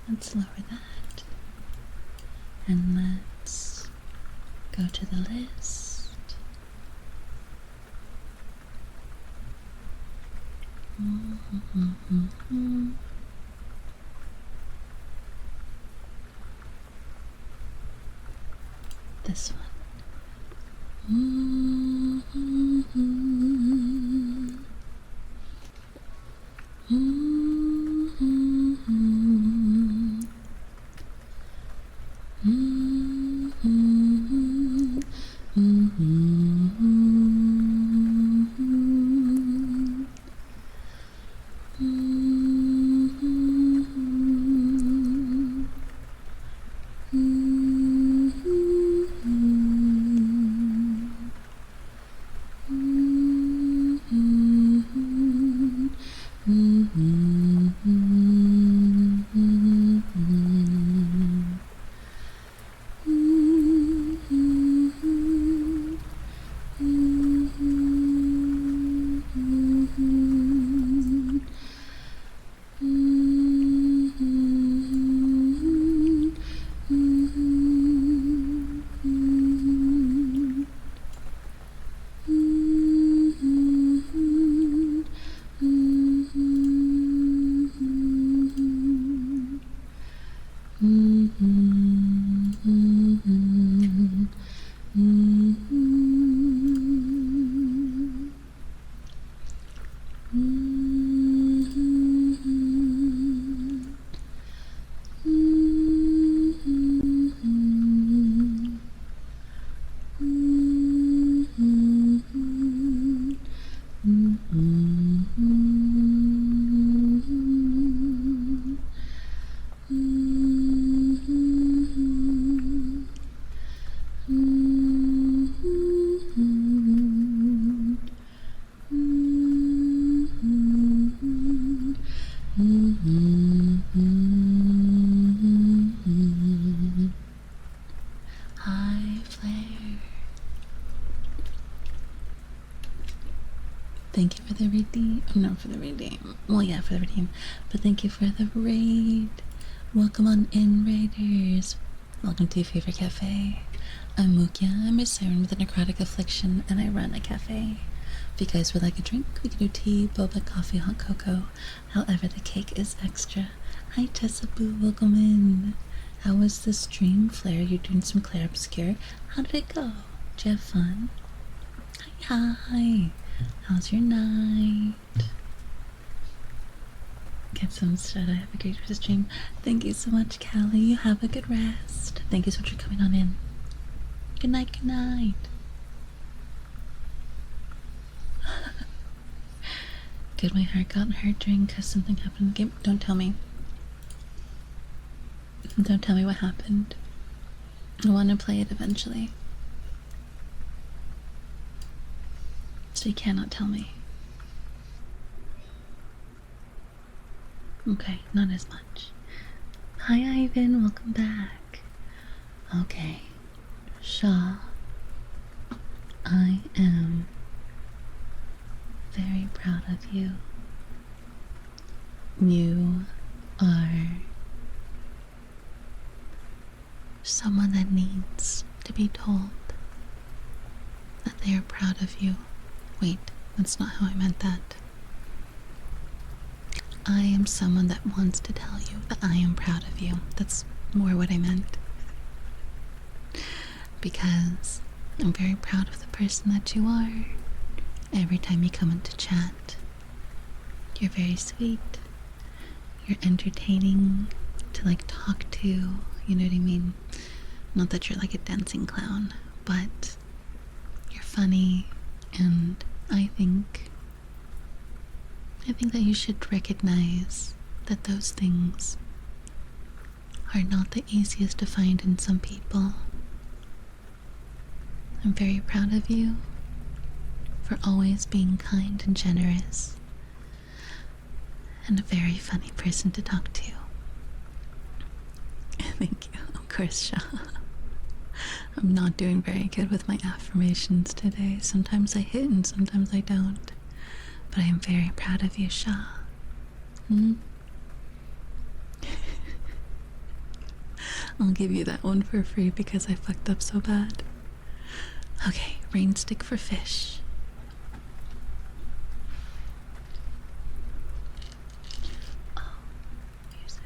Let's lower that. And let's go to the list. This one. Thank you for the redeem. Oh, no, for the redeem. Well, yeah, for the redeem. But thank you for the raid. Welcome on in, raiders. Welcome to your favorite cafe. I'm Mukia. I'm a Siren with a necrotic affliction, and I run a cafe. If you guys would like a drink, we can do tea, boba, coffee, hot cocoa. However, the cake is extra. Hi, Tessa Boo. Welcome in. How was the stream, Flare? You're doing some Claire Obscure. How did it go? Did you have fun? Hi. How's your night? Get some shut. I have a great stream. Thank you so much, Callie. You have a good rest. Thank you so much for coming on in. Good night, good night. Did my heart got hurt during because something happened in the game? Don't tell me. Don't tell me what happened. I want to play it eventually. So you cannot tell me. Okay, not as much. Hi, Ivan. Welcome back. Okay. Shaw. I am very proud of you. You are someone that needs to be told that they are proud of you. Wait, that's not how I meant that. I am someone that wants to tell you that I am proud of you. That's more what I meant. Because I'm very proud of the person that you are. Every time you come into chat, you're very sweet. You're entertaining to like talk to, you know what I mean? Not that you're like a dancing clown, but you're funny, and I think that you should recognize that those things are not the easiest to find in some people. I'm very proud of you for always being kind and generous, and a very funny person to talk to. Thank you. Of course, Shaw. I'm not doing very good with my affirmations today. Sometimes I hit and sometimes I don't. But I am very proud of you, Shaw. I'll give you that one for free because I fucked up so bad. Okay, rain stick for fish. Oh, music.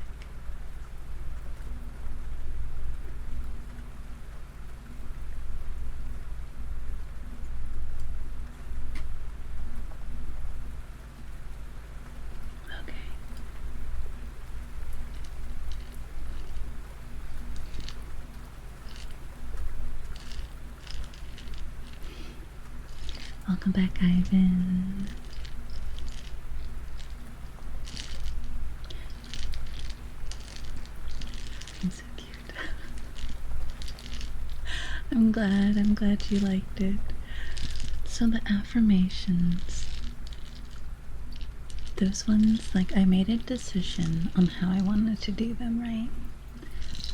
Okay. Welcome back, Ivan. I'm so cute. I'm glad you liked it. So the affirmations, those ones, like I made a decision on how I wanted to do them, right?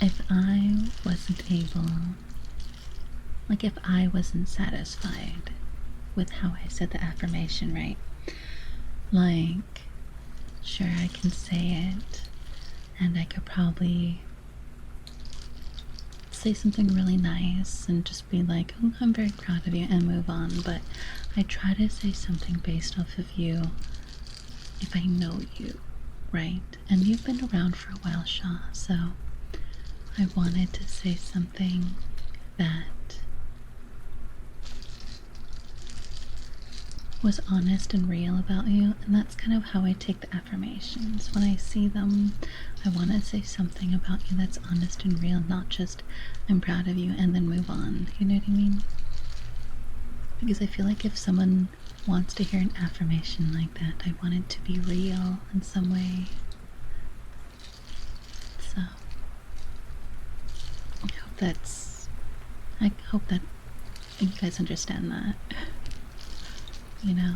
If I wasn't able, like if I wasn't satisfied with how I said the affirmation, right? Like, sure, I can say it, and I could probably say something really nice and just be like, oh, I'm very proud of you, and move on. But I try to say something based off of you if I know you, right? And you've been around for a while, Shaw, so I wanted to say something that was honest and real about you, and that's kind of how I take the affirmations. When I see them, I want to say something about you that's honest and real, not just I'm proud of you and then move on. You know what I mean? Because I feel like if someone wants to hear an affirmation like that, I want it to be real in some way. So I hope that you guys understand that. You know.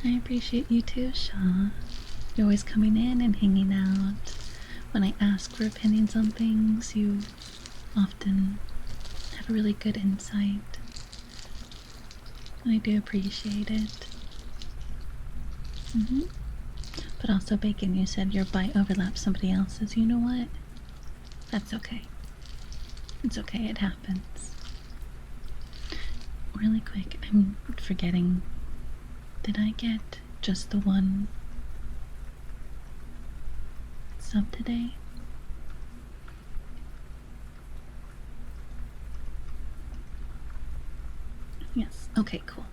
I appreciate you too, Shaw. You're always coming in and hanging out. When I ask for opinions on things, you often had really good insight. I do appreciate it. But also, Bacon, you said your bite overlaps somebody else's. You know what? That's okay. It's okay, it happens. Really quick, I'm forgetting. Did I get just the one sub today? Yes. Okay, cool.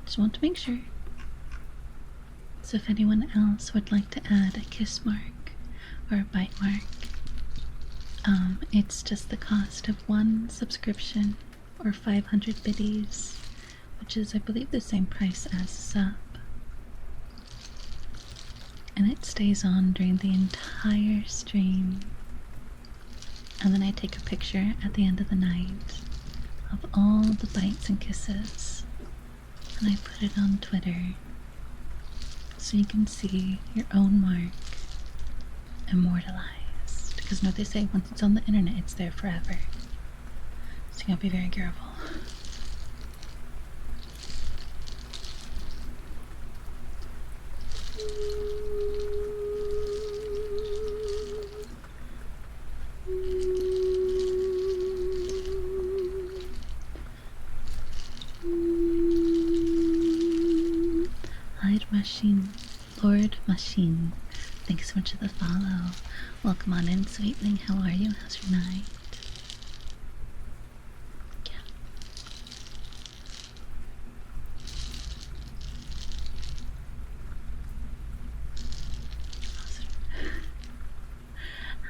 Just want to make sure. So if anyone else would like to add a kiss mark or a bite mark, it's just the cost of one subscription or 500 biddies, which is, I believe, the same price as a sub. And it stays on during the entire stream. And then I take a picture at the end of the night of all the bites and kisses, and I put it on Twitter so you can see your own mark immortalized. Because, you know, they say once it's on the internet, it's there forever. So you gotta be very careful. Lord Machine, thanks so much for the follow. Welcome on in, Sweetling. How are you? How's your night? Yeah.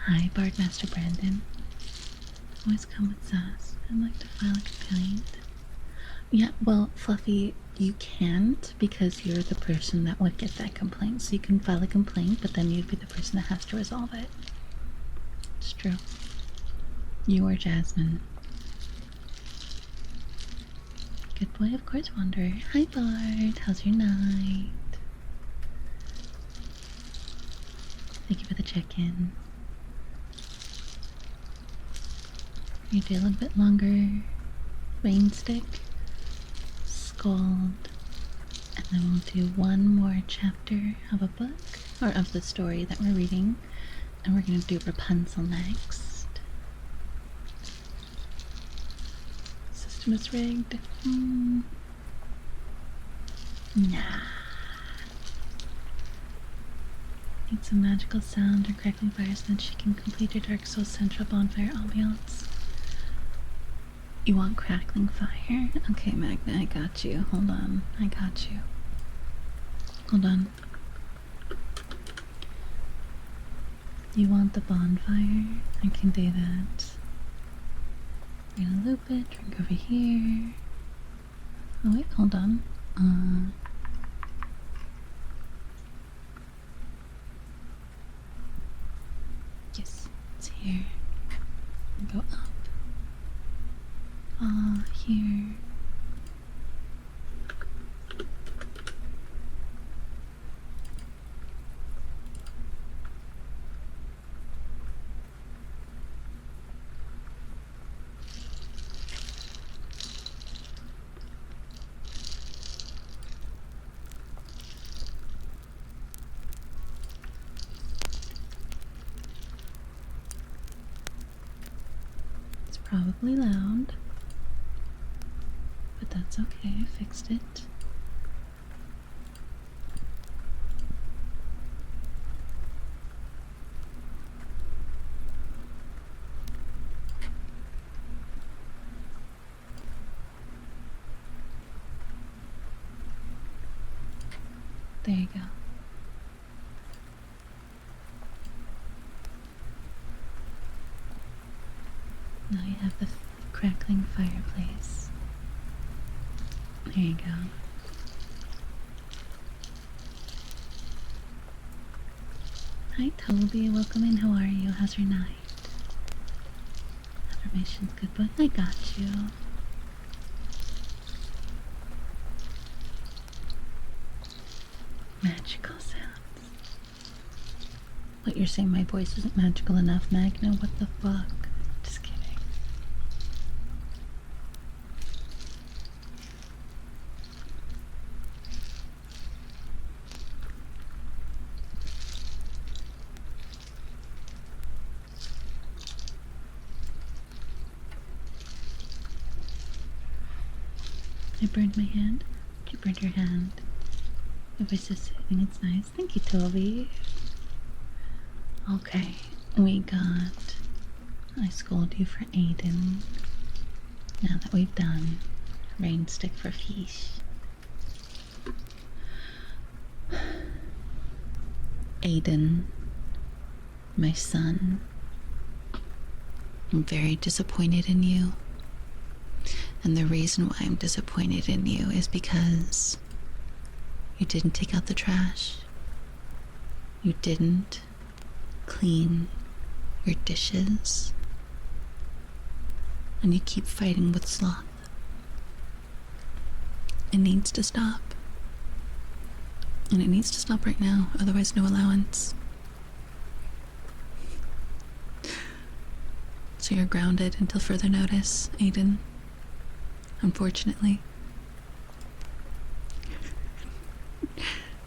Hi, Bardmaster Brandon. Always come with sass. I'd like to file a complaint. Yeah, well, Fluffy, you can't because you're the person that would get that complaint. So you can file a complaint, but then you'd be the person that has to resolve it. It's true. You or Jasmine. Good boy, of course, Wanderer. Hi, Bard. How's your night? Thank you for the check-in. You do a little bit longer. Rain stick. Scald. And then we'll do one more chapter of a book, or of the story that we're reading. And we're going to do Rapunzel next. System is rigged. Nah. Need some magical sound or crackling fire so that she can complete her Dark Souls Central bonfire ambiance. You want crackling fire? Okay, Magna, I got you. Hold on. I got you. Hold on. You want the bonfire? I can do that. We're gonna loop it, drink over here. Oh wait, hold on. Yes, it's here. Go up. Here. It's probably loud. But that's okay, I fixed it. There you go. Now you have the crackling fireplace. There you go. Hi Toby, welcome in. How are you? How's your night? Affirmations, good boy. I got you. Magical sounds. What, you're saying my voice isn't magical enough, Magna? What the fuck? Just kidding. I burned my hand. You burned your hand. Your voice is soothing. It's nice. Thank you, Toby. Okay, we got. I scold you for Aiden. Now that we've done rain stick for fish. Aiden, my son, I'm very disappointed in you. And the reason why I'm disappointed in you is because you didn't take out the trash. You didn't clean your dishes. And you keep fighting with sloth. It needs to stop. And it needs to stop right now, otherwise no allowance. So you're grounded until further notice, Aiden. Unfortunately.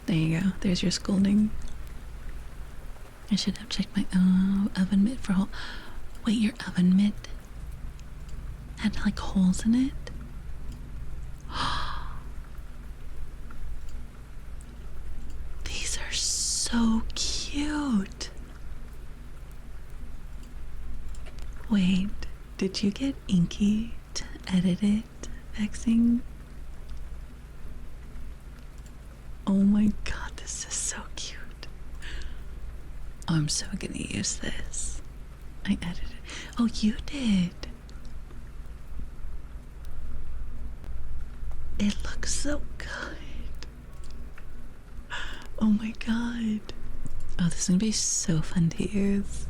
There you go. There's your scolding. I should have checked my oven mitt for Wait, your oven mitt had like holes in it? These are so cute. Wait, did you get Inky to edit it, Vexing? Oh my god, this is so cute. Oh, I'm so gonna use this. I edited it. Oh, you did. It looks so good. Oh my god. Oh, this is gonna be so fun to use.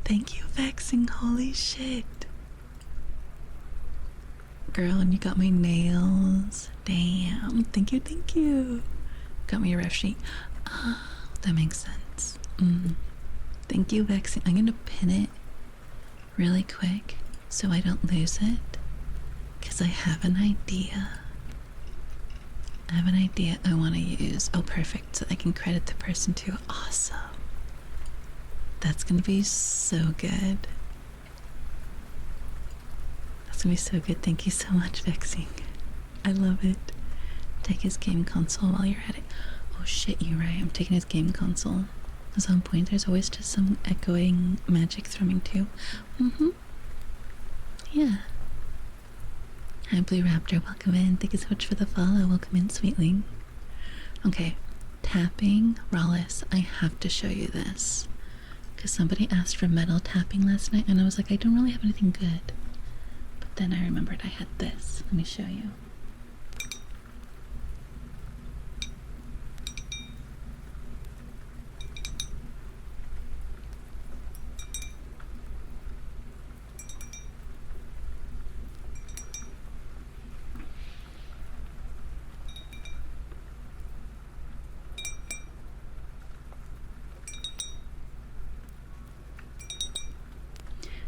Thank you, Vexing. Holy shit. Girl, and you got my nails. Damn. Thank you, thank you. Got me a ref sheet. Oh, that makes sense. Thank you, Vexing. I'm gonna pin it really quick so I don't lose it. Because I have an idea. I have an idea I want to use. Oh, perfect. So I can credit the person too. Awesome. That's going to be so good. That's going to be so good. Thank you so much, Vexing. I love it. Take his game console while you're at it. Oh shit, you're right. I'm taking his game console. At some point, there's always just some echoing magic thrumming too. Yeah. Hi, Blue Raptor, welcome in. Thank you so much for the follow. Welcome in, sweetling. Okay, tapping. Rollis, I have to show you this. Because somebody asked for metal tapping last night, and I was like, I don't really have anything good. But then I remembered I had this. Let me show you.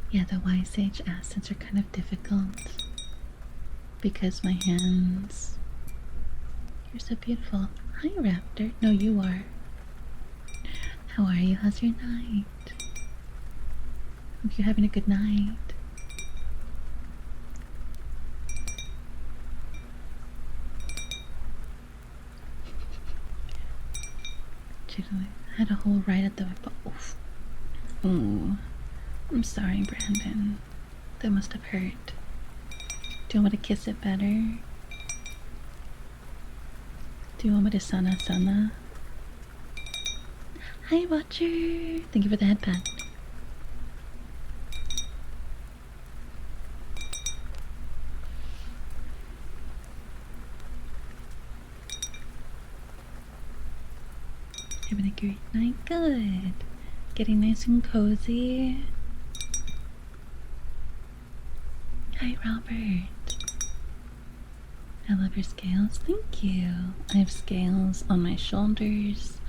Yeah, the Wise Sage acids are kind of difficult because my hands. You're so beautiful. Hi, Raptor. No, you are. How are you? How's your night? Hope you're having a good night. I had a hole right at the. Oof. Ooh. I'm sorry, Brandon. That must have hurt. Do you want me to kiss it better? Do you want me to sana? Hi, Watcher! Thank you for the head pat. Having a great night? Good. Getting nice and cozy. Hi, Robert. I love your scales. Thank you. I have scales on my shoulders,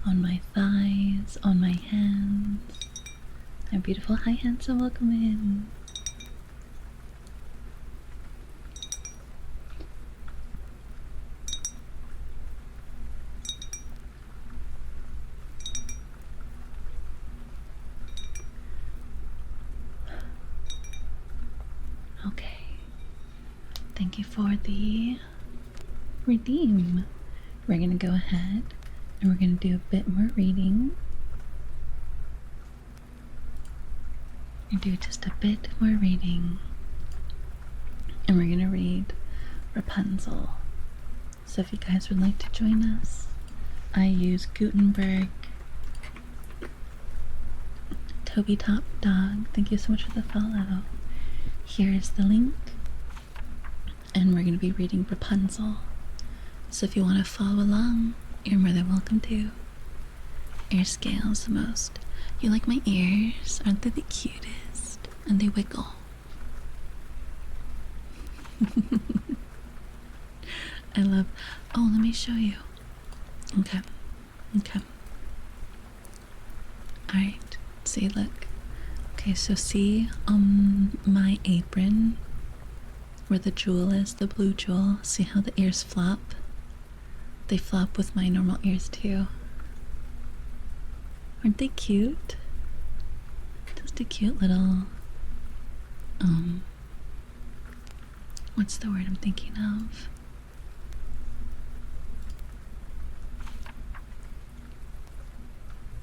on my thighs, on my hands. I'm beautiful. Hi, handsome. Welcome in. thank you for the redeem. We're gonna go ahead and we're gonna do a bit more reading. And do just a bit more reading. And we're gonna read Rapunzel. So if you guys would like to join us, I use Gutenberg. Toby Top Dog, thank you so much for the follow. Here is the link. And we're going to be reading Rapunzel. So if you want to follow along, you're more than welcome to. Ear scales the most. You like my ears? Aren't they the cutest? And they wiggle. I love... Oh, let me show you. Okay. Alright. See, look. Okay, so see on my apron where the jewel is, the blue jewel. See how the ears flop? They flop with my normal ears too. Aren't they cute? Just a cute little, what's the word I'm thinking of?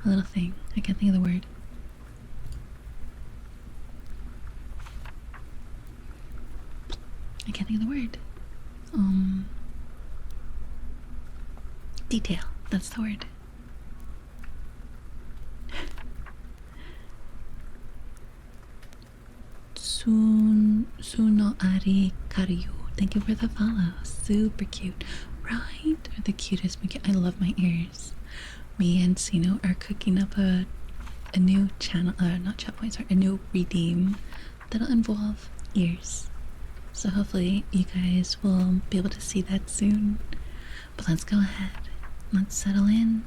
A little thing. I can't think of the word. I can't think of the word. Detail. That's the word. Suno Ari Karyu. Thank you for the follow. Super cute. Right? Are the cutest. I love my ears. Me and Sino are cooking up a new channel, not chat points, sorry, a new redeem that'll involve ears. So hopefully you guys will be able to see that soon. But let's go ahead. Let's settle in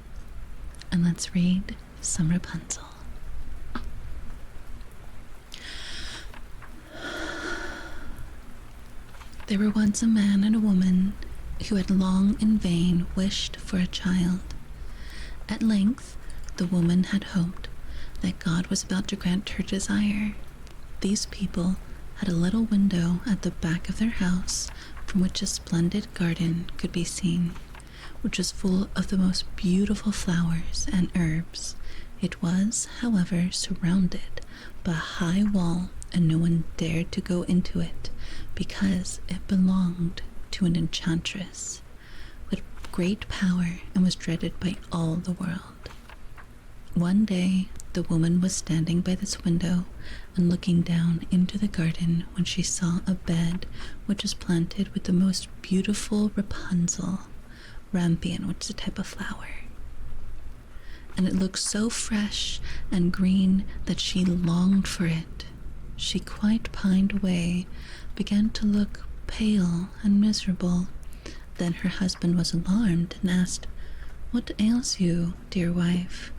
and let's read some Rapunzel. There were once a man and a woman who had long in vain wished for a child. At length, the woman had hoped that God was about to grant her desire. These people had a little window at the back of their house from which a splendid garden could be seen, which was full of the most beautiful flowers and herbs. It was, however, surrounded by a high wall, and no one dared to go into it because it belonged to an enchantress with great power and was dreaded by all the world. One day, the woman was standing by this window and looking down into the garden when she saw a bed which was planted with the most beautiful Rapunzel, rampion, which is a type of flower. And it looked so fresh and green that she longed for it. She quite pined away, began to look pale and miserable. Then her husband was alarmed and asked, "What ails you, dear wife?"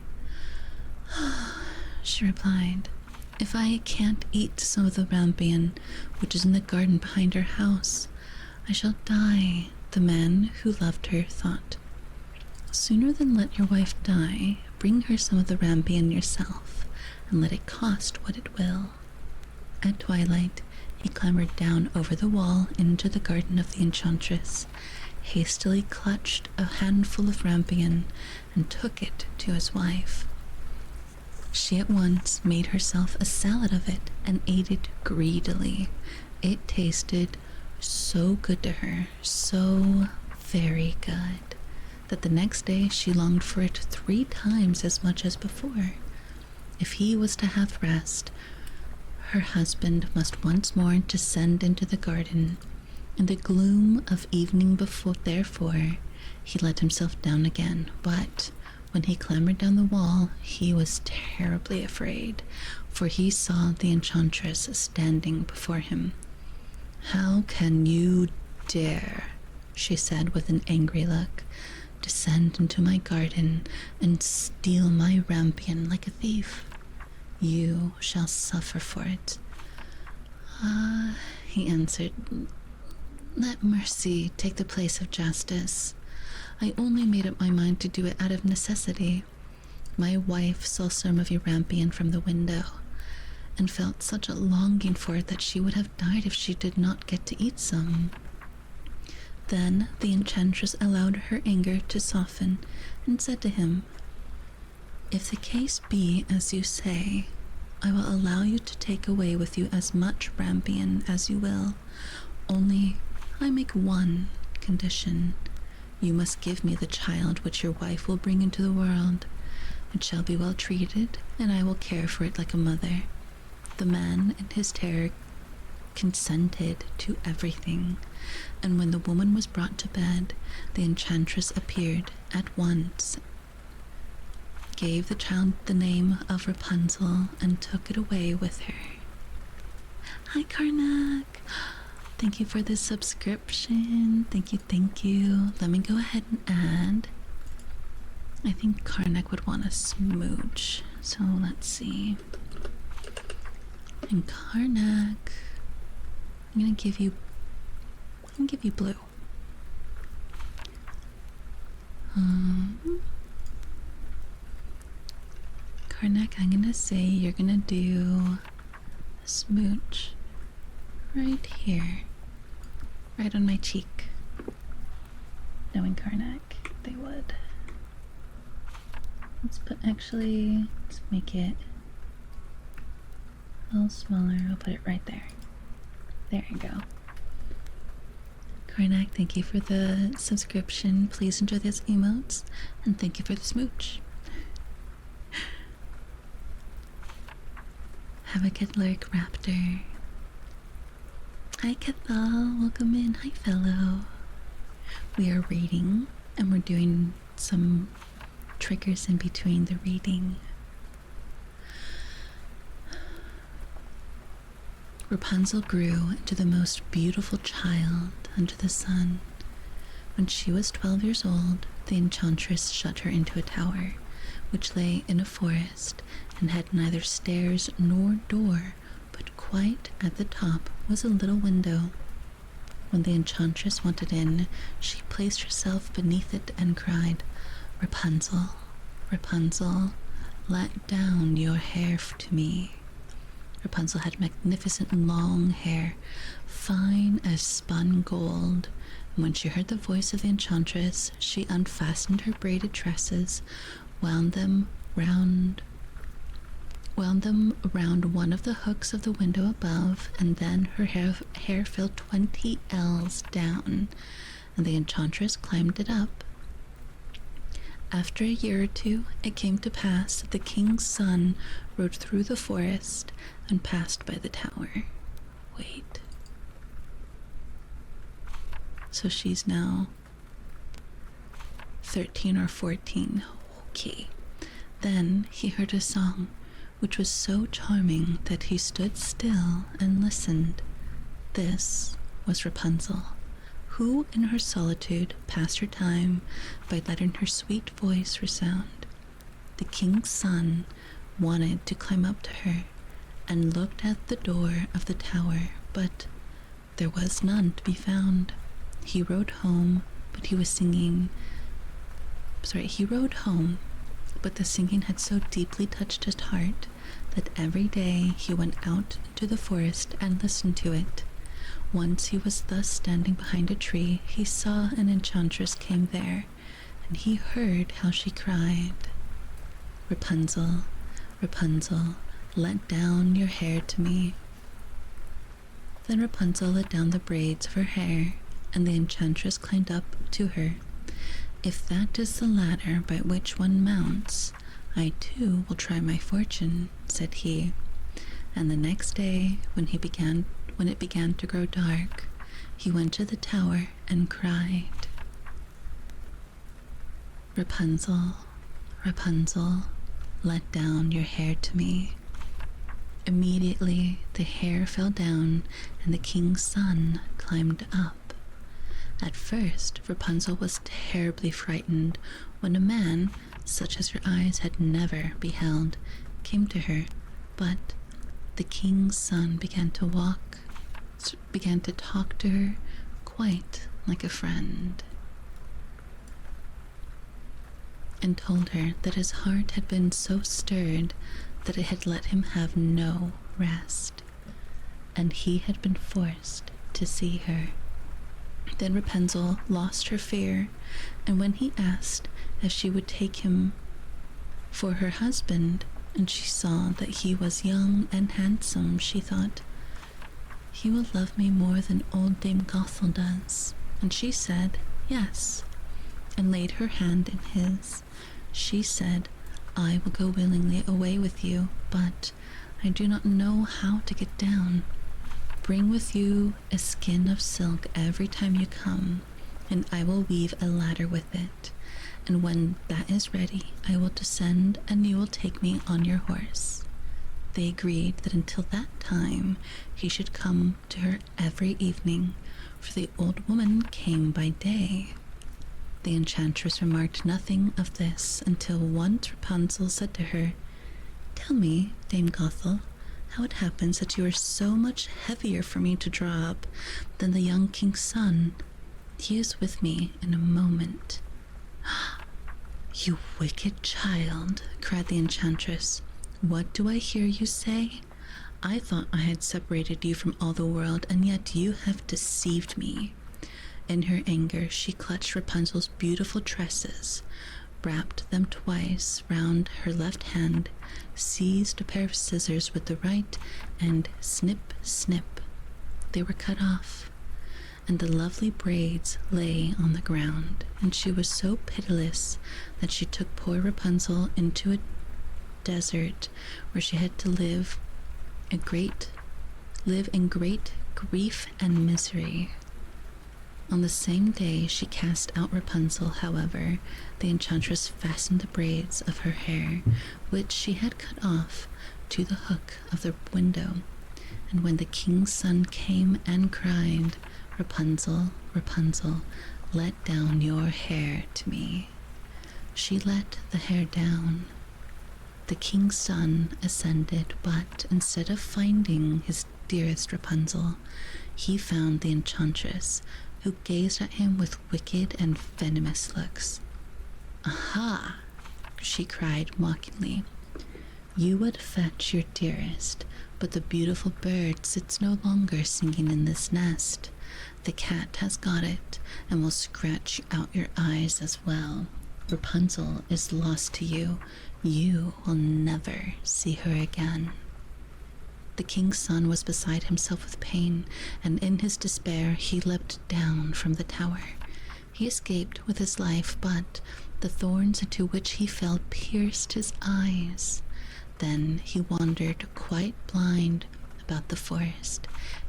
She replied, "If I can't eat some of the rampion which is in the garden behind our house, I shall die." The man who loved her thought, "Sooner than let your wife die, bring her some of the rampion yourself, and let it cost what it will." At twilight, he clambered down over the wall into the garden of the enchantress, hastily clutched a handful of rampion, and took it to his wife. She at once made herself a salad of it and ate it greedily. It tasted so good to her, so very good, that the next day she longed for it 3 times as much as before. If he was to have rest, her husband must once more descend into the garden. In the gloom of evening therefore, he let himself down again, but when he clambered down the wall, he was terribly afraid, for he saw the enchantress standing before him. "How can you dare," she said with an angry look, "descend into my garden and steal my rampion like a thief? You shall suffer for it." He answered, "Let mercy take the place of justice. I only made up my mind to do it out of necessity. My wife saw some of your rampion from the window, and felt such a longing for it that she would have died if she did not get to eat some. Then the enchantress allowed her anger to soften and said to him, "If the case be as you say, I will allow you to take away with you as much rampion as you will. Only I make one condition. You must give me the child which your wife will bring into the world. It shall be well treated, and I will care for it like a mother." The man, in his terror, consented to everything, and when the woman was brought to bed, the enchantress appeared at once, gave the child the name of Rapunzel, and took it away with her. Hi, Karnak. Thank you for the subscription. Thank you, thank you. Let me go ahead and add. I think Karnak would want a smooch, so let's see. And Karnak, I'm gonna give you blue. Karnak, I'm gonna say you're gonna do a smooch right here, right on my cheek. Knowing Karnak, they would. Let's make it a little smaller. I'll put it right there. There you go. Karnak, thank you for the subscription. Please enjoy those emotes, and thank you for the smooch. Have a good lurk, Raptor. Hi, Cathal. Welcome in. Hi, fellow. We are reading, and we're doing some triggers in between the reading. Rapunzel grew into the most beautiful child under the sun. When she was 12 years old, the enchantress shut her into a tower, which lay in a forest and had neither stairs nor door, but quite at the top was a little window. When the enchantress wanted in, she placed herself beneath it and cried, "Rapunzel, Rapunzel, let down your hair to me." Rapunzel had magnificent long hair, fine as spun gold, and when she heard the voice of the enchantress, she unfastened her braided tresses, wound them round one of the hooks of the window above, and then her hair fell 20 ells down, and the enchantress climbed it up. After a year or two, it came to pass that the king's son rode through the forest and passed by the tower. Wait. So she's now 13 or 14. Okay. Then he heard a song, which was so charming that he stood still and listened. This was Rapunzel, who in her solitude passed her time by letting her sweet voice resound. The king's son wanted to climb up to her and looked at the door of the tower, but there was none to be found. He rode home, but the singing had so deeply touched his heart that every day he went out into the forest and listened to it. Once he was thus standing behind a tree, he saw an enchantress came there, and he heard how she cried, "Rapunzel, Rapunzel, let down your hair to me." Then Rapunzel let down the braids of her hair, and the enchantress climbed up to her. "If that is the ladder by which one mounts, I too will try my fortune," said he. And the next day, when it began to grow dark, he went to the tower and cried, "Rapunzel, Rapunzel, let down your hair to me." Immediately the hair fell down, and the king's son climbed up. At first Rapunzel was terribly frightened when a man, such as her eyes had never beheld, came to her, but the king's son began to talk to her quite like a friend, and told her that his heart had been so stirred that it had let him have no rest, and he had been forced to see her. Then Rapunzel lost her fear, and when he asked if she would take him for her husband, and she saw that he was young and handsome, she thought, "He will love me more than old Dame Gothel does." And she said, "Yes," and laid her hand in his. She said, "I will go willingly away with you, but I do not know how to get down. Bring with you a skin of silk every time you come, and I will weave a ladder with it. And when that is ready, I will descend, and you will take me on your horse." They agreed that until that time he should come to her every evening, for the old woman came by day. The enchantress remarked nothing of this until once Rapunzel said to her, "Tell me, Dame Gothel, how it happens that you are so much heavier for me to draw up than the young king's son. He is with me in a moment." "You wicked child," cried the enchantress. "What do I hear you say? I thought I had separated you from all the world, and yet you have deceived me." In her anger, she clutched Rapunzel's beautiful tresses, wrapped them twice round her left hand, seized a pair of scissors with the right, and snip, snip, they were cut off, and the lovely braids lay on the ground. And she was so pitiless that she took poor Rapunzel into a desert where she had to live in great grief and misery. On the same day she cast out Rapunzel, however, the enchantress fastened the braids of her hair, which she had cut off, to the hook of the window. And when the king's son came and cried, "Rapunzel, Rapunzel, let down your hair to me," she let the hair down. The king's son ascended, but instead of finding his dearest Rapunzel, he found the enchantress, who gazed at him with wicked and venomous looks. "Aha!" she cried mockingly. "You would fetch your dearest, but the beautiful bird sits no longer singing in this nest. The cat has got it, and will scratch out your eyes as well. Rapunzel is lost to you. You will never see her again." The king's son was beside himself with pain, and in his despair he leapt down from the tower. He escaped with his life, but the thorns into which he fell pierced his eyes. Then he wandered quite blind about the forest,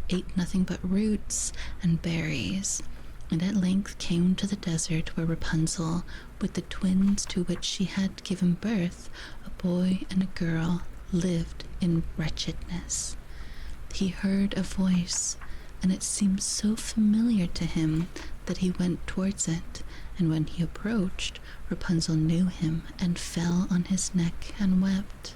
ate nothing but roots and berries, and at length came to the desert where Rapunzel, with the twins to which she had given birth, a boy and a girl, lived in wretchedness. He heard a voice, and it seemed so familiar to him that he went towards it, and when he approached, Rapunzel knew him and fell on his neck and wept.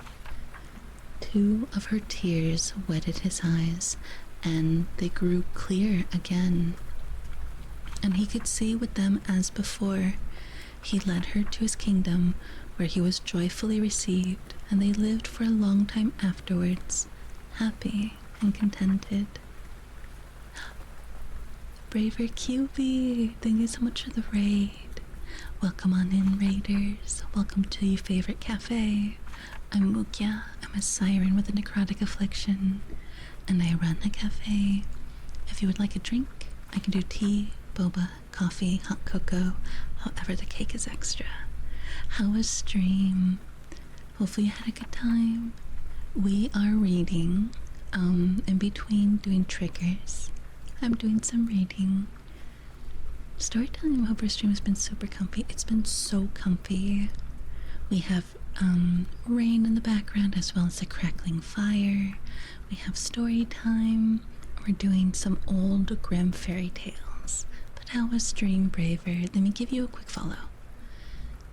2 of her tears wetted his eyes, and they grew clear again, and he could see with them as before. He led her to his kingdom, where he was joyfully received, and they lived for a long time afterwards, happy and contented. Braver QB, thank you so much for the raid. Welcome on in, raiders. Welcome to your favorite cafe. I'm Mukya. I'm a siren with a necrotic affliction, and I run a cafe. If you would like a drink, I can do tea, boba, coffee, hot cocoa, however the cake is extra. How was stream? Hopefully you had a good time. We are reading, in between doing triggers. I'm doing some reading. Storytelling over stream has been super comfy. It's been so comfy. We have rain in the background as well as a crackling fire. We have story time. We're doing some old grim fairy tales. But how was stream, Braver? Let me give you a quick follow.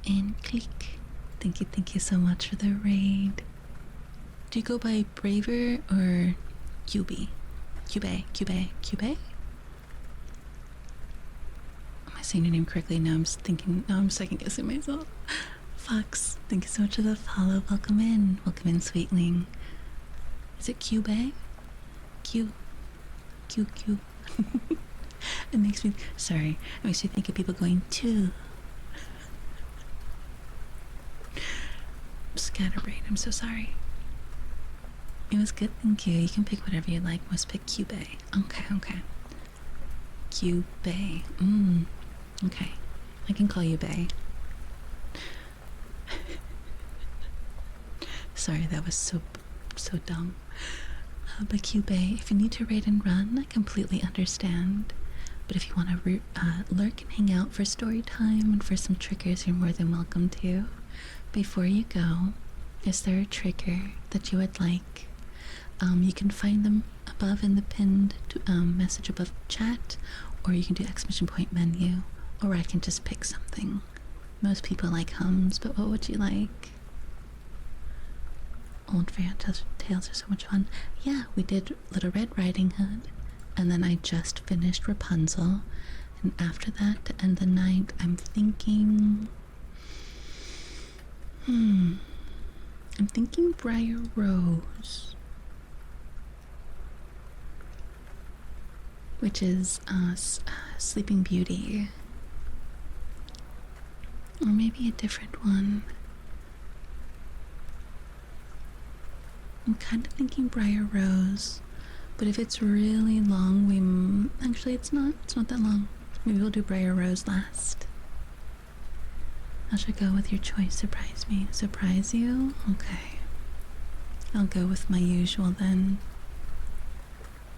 And click. Thank you so much for the raid. Do you go by Braver or QB? QB? Am I saying your name correctly? Now I'm second guessing myself. Fox, thank you so much for the follow. Welcome in, sweetling. Is it QB? Q. It makes me, sorry, it makes me think of people going, two. Scatterbrain, I'm so sorry. It was good, thank you. You can pick whatever you like. Must pick Cube. Okay. Cube. Okay. I can call you Bay. Sorry, that was so dumb. But Cube, if you need to raid and run, I completely understand. But if you want to lurk and hang out for story time and for some triggers, you're more than welcome to. Before you go, is there a trigger that you would like? You can find them above in the pinned message above chat, or you can do exclamation point menu, or I can just pick something. Most people like hums, but what would you like? Old fairy tales are so much fun. Yeah, we did Little Red Riding Hood, and then I just finished Rapunzel, and after that, to end the night, I'm thinking Briar Rose, which is Sleeping Beauty, or maybe a different one. I'm kind of thinking Briar Rose, but if it's really long, actually it's not that long. Maybe we'll do Briar Rose last. I should go with your choice. Surprise me. Surprise you? Okay. I'll go with my usual then,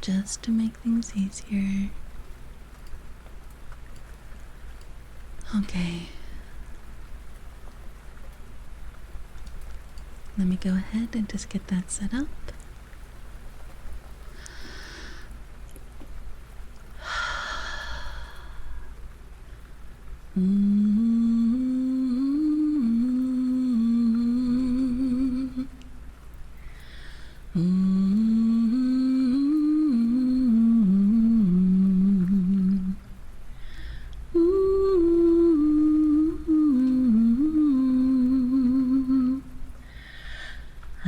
just to make things easier. Okay. Let me go ahead and just get that set up.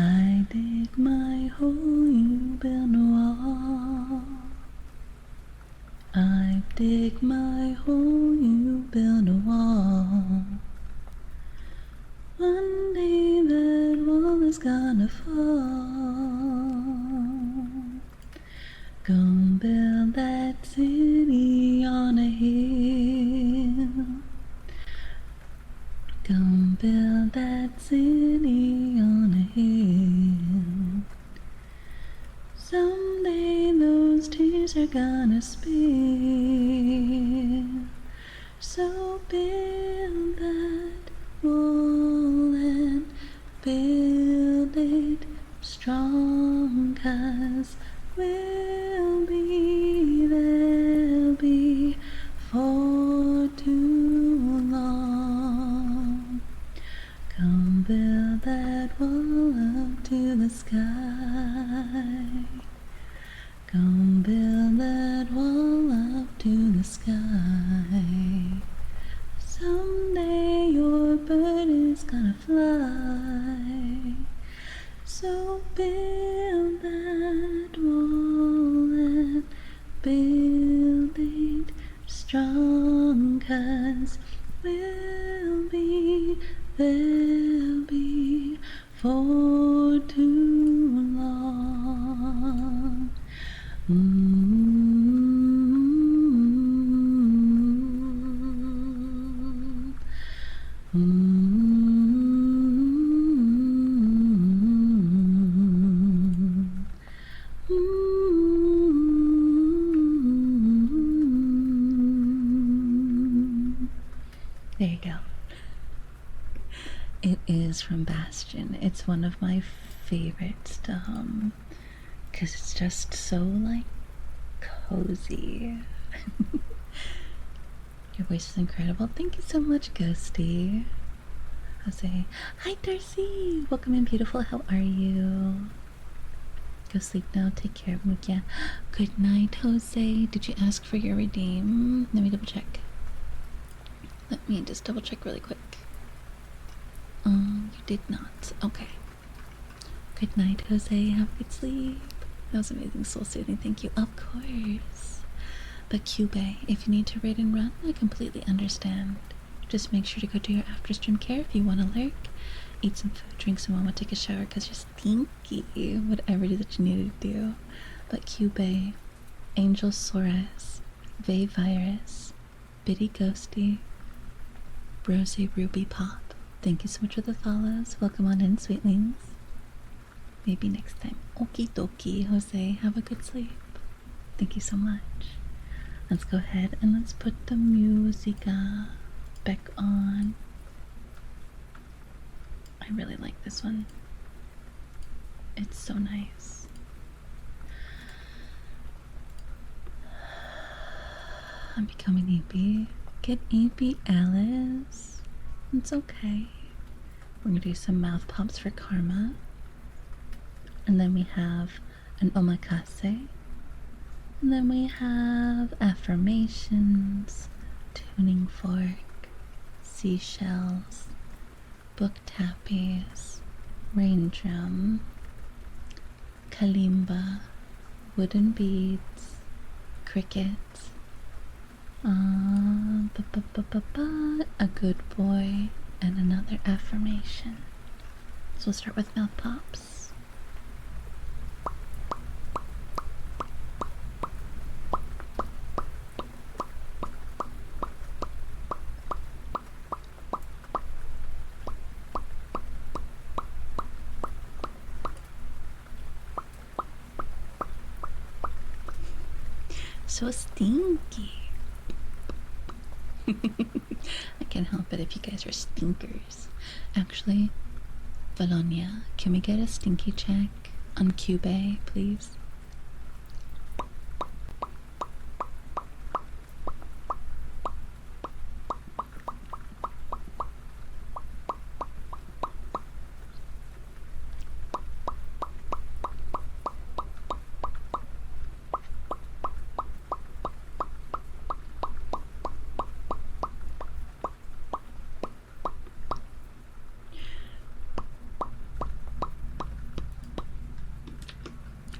I dig my hole, you build a wall. I dig my hole, you build a wall. One day that wall is gonna fall. Gonna build that city on a hill. Gonna build that city on a hill. Someday those tears are gonna spill. So build that wall and build it strong, 'cause we'll be there before too long. Come build that wall up to the sky. Come build that wall up to the sky. Someday your bird is gonna fly. So build that wall and build it strong, 'cause we'll be there before too long. There you go. It is from Bastion. It's one of my favorites to hum, because it's just so, like, cozy. Your voice is incredible. Thank you so much, Ghosty. Jose. Hi, Darcy. Welcome in, beautiful. How are you? Go sleep now. Take care, Mukia. Good night, Jose. Did you ask for your redeem? Let me double check. Let me just double check really quick. You did not. Okay. Good night, Jose. Have a good sleep. That was amazing. Soul soothing. Thank you. Of course. But Cube, if you need to raid and run, I completely understand. Just make sure to go do your after stream care if you want to lurk, eat some food, drink some mama, take a shower because you're stinky. Whatever it is that you need to do. But Cube, Angel Soros, Vay Virus, Biddy Ghosty, Brose Ruby Pop. Thank you so much for the follows. Welcome on in, sweetlings. Maybe next time. Okie dokie, Jose. Have a good sleep. Thank you so much. Let's go ahead and let's put the musica back on. I really like this one. It's so nice. I'm becoming EP. Get EP, Alice. It's okay. We're gonna do some mouth pops for karma. And then we have an omakase. And then we have affirmations, tuning fork, seashells, book tappies, rain drum, kalimba, wooden beads, crickets, a good boy, and another affirmation. So we'll start with mouth pops. So stinky. I can't help it if you guys are stinkers. Actually, Valonia, can we get a stinky check on Cube, please?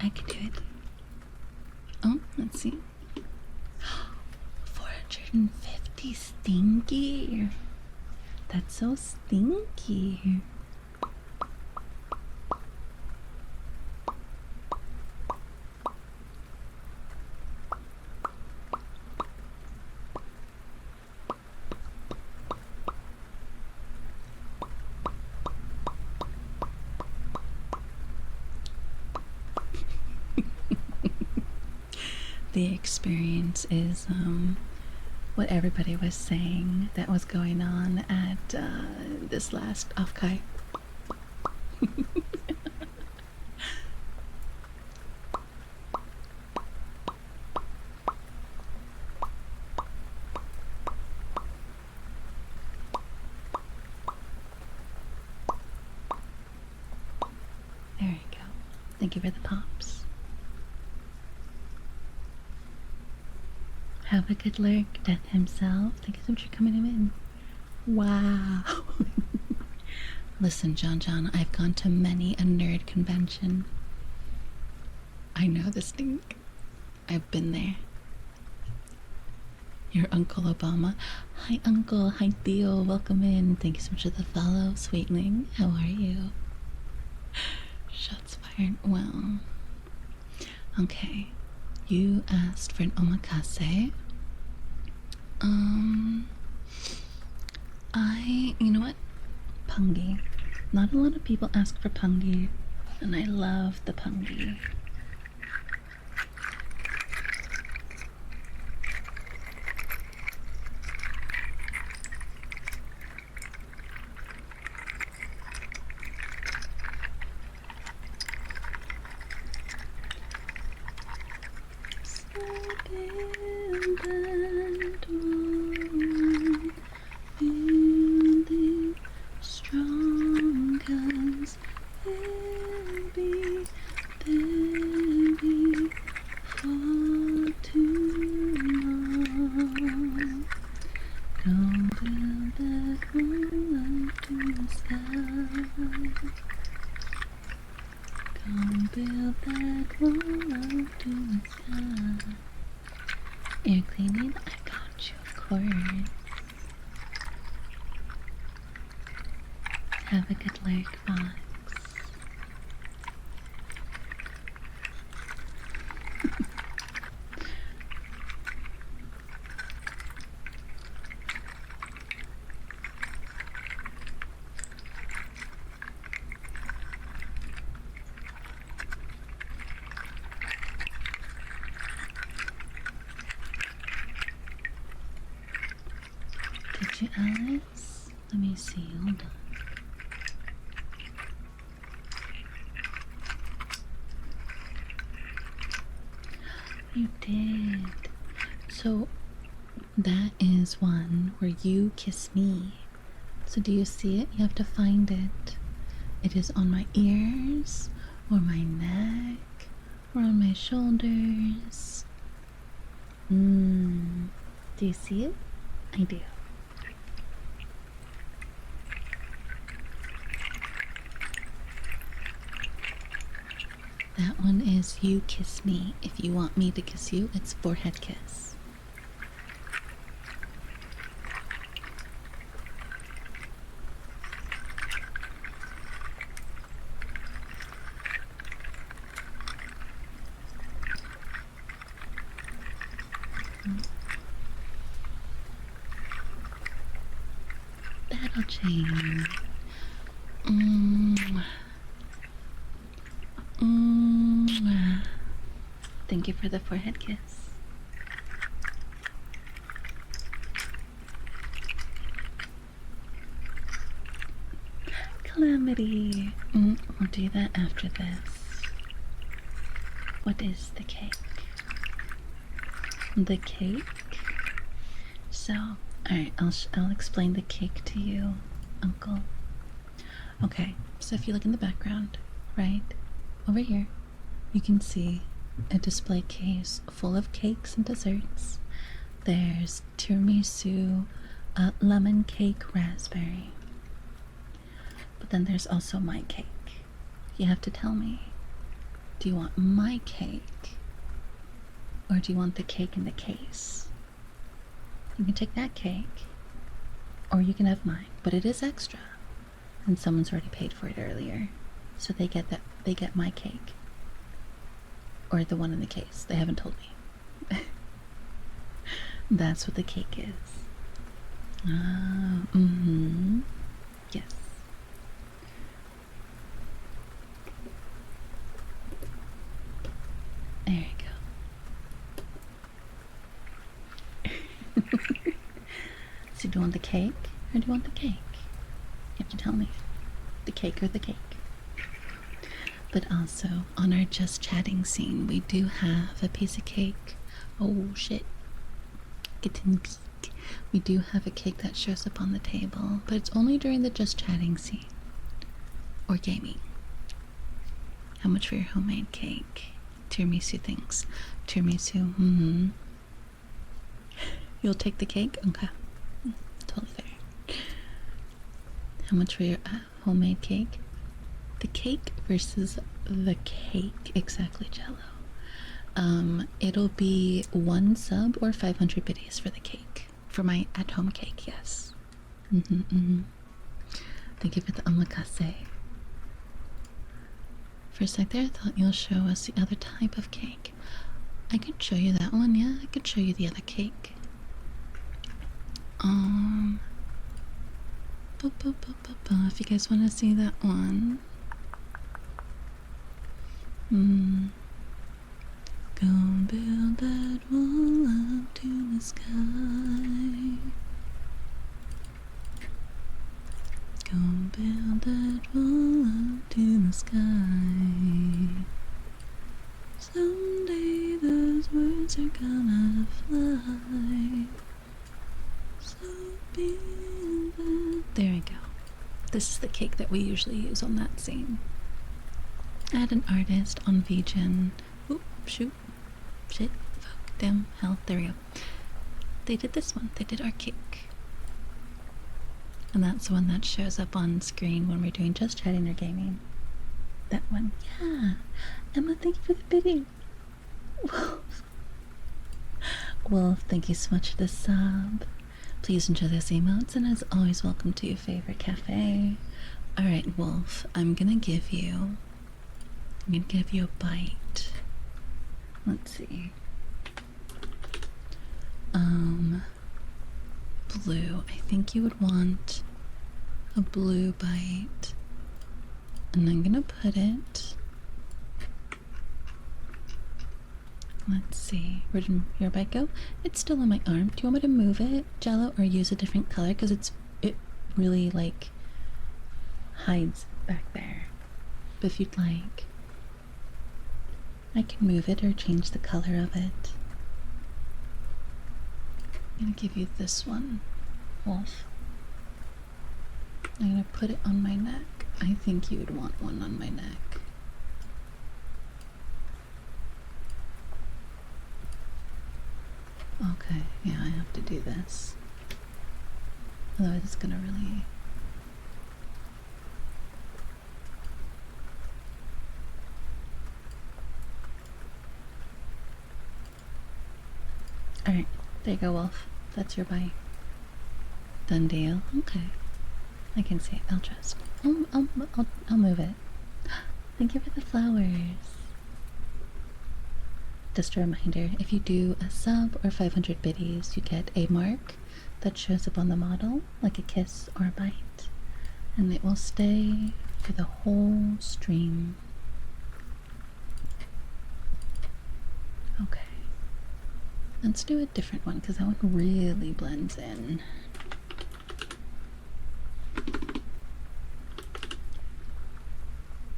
I can do it. Oh, let's see. 450 stinky. That's so stinky. The experience is what everybody was saying that was going on at this last Offkai. There you go. Thank you for the pops. Have a good lurk, Death himself. Thank you so much for coming in. Wow. Listen, John, I've gone to many a nerd convention. I know the stink. I've been there. Your Uncle Obama. Hi, Uncle. Hi, Theo. Welcome in. Thank you so much for the follow, sweetling. How are you? Shots fired. Well. Okay. You asked for an omakase. You know what? Pungi. Not a lot of people ask for pungi, and I love the pungi. Ear cleaning? I got you, of course. Have a good lurk, Fox. Did you, Alice? Let me see. Hold on. You did. So that is one where you kiss me. So do you see it? You have to find it. It is on my ears, or my neck, or on my shoulders. Do you see it? I do. That one is you kiss me. If you want me to kiss you, it's forehead kiss. That'll change. Thank you for the forehead kiss. Calamity. We'll do that after this. What is the cake? The cake? So, alright, I'll explain the cake to you, Uncle. Okay, so if you look in the background, right, over here, you can see a display case full of cakes and desserts. There's tiramisu, lemon cake, raspberry. But then there's also my cake. You have to tell me, do you want my cake, or do you want the cake in the case? You can take that cake, or you can have mine, but it is extra, and someone's already paid for it earlier, so they get my cake, or the one in the case. They haven't told me. That's what the cake is. Yes. There you go. So do you want the cake, or do you want the cake? You have to tell me. The cake or the cake. But also, on our just chatting scene, we do have a piece of cake. Oh shit. Getting peek. We do have a cake that shows up on the table, but it's only during the just chatting scene. Or gaming. How much for your homemade cake? Tiramisu things. Tiramisu, You'll take the cake? Okay. Totally fair. How much for your homemade cake? The cake versus the cake. Exactly, Jello. It'll be 1 sub or 500 biddies for the cake. For my at-home cake, yes. Thank you for the omakase. For a sec there, I thought you'll show us the other type of cake. I could show you that one, yeah. I could show you the other cake. If you guys want to see that one. Go build that wall up to the sky. Go build that wall up to the sky. Someday those words are gonna fly. So be that. There we go. This is the cake that we usually use on that scene. I had an artist on VGen. Oop, shoot. Shit. Fuck. Damn. Hell. There we go. They did this one. They did our cake. And that's the one that shows up on screen when we're doing just chatting or gaming. That one. Yeah. Emma, thank you for the biddy. Wolf, thank you so much for the sub. Please enjoy those emotes, and as always, welcome to your favorite cafe. Alright, Wolf, I'm gonna give you a bite. Let's see. Blue. I think you would want a blue bite. And I'm gonna put it. Let's see. Where did your bite go? It's still on my arm. Do you want me to move it, Jello, or use a different color? Because it really like hides back there. But if you'd like, I can move it or change the color of it. I'm gonna give you this one, Wolf. I'm gonna put it on my neck. I think you would want one on my neck. Okay, yeah, I have to do this. Otherwise it's gonna really... Alright, there you go, Wolf. That's your bite. Done deal. Okay. I can see it. I'll trust. I'll move it. Thank you for the flowers. Just a reminder, if you do a sub or 500 biddies, you get a mark that shows up on the model, like a kiss or a bite. And it will stay for the whole stream. Okay. Let's do a different one, because that one really blends in.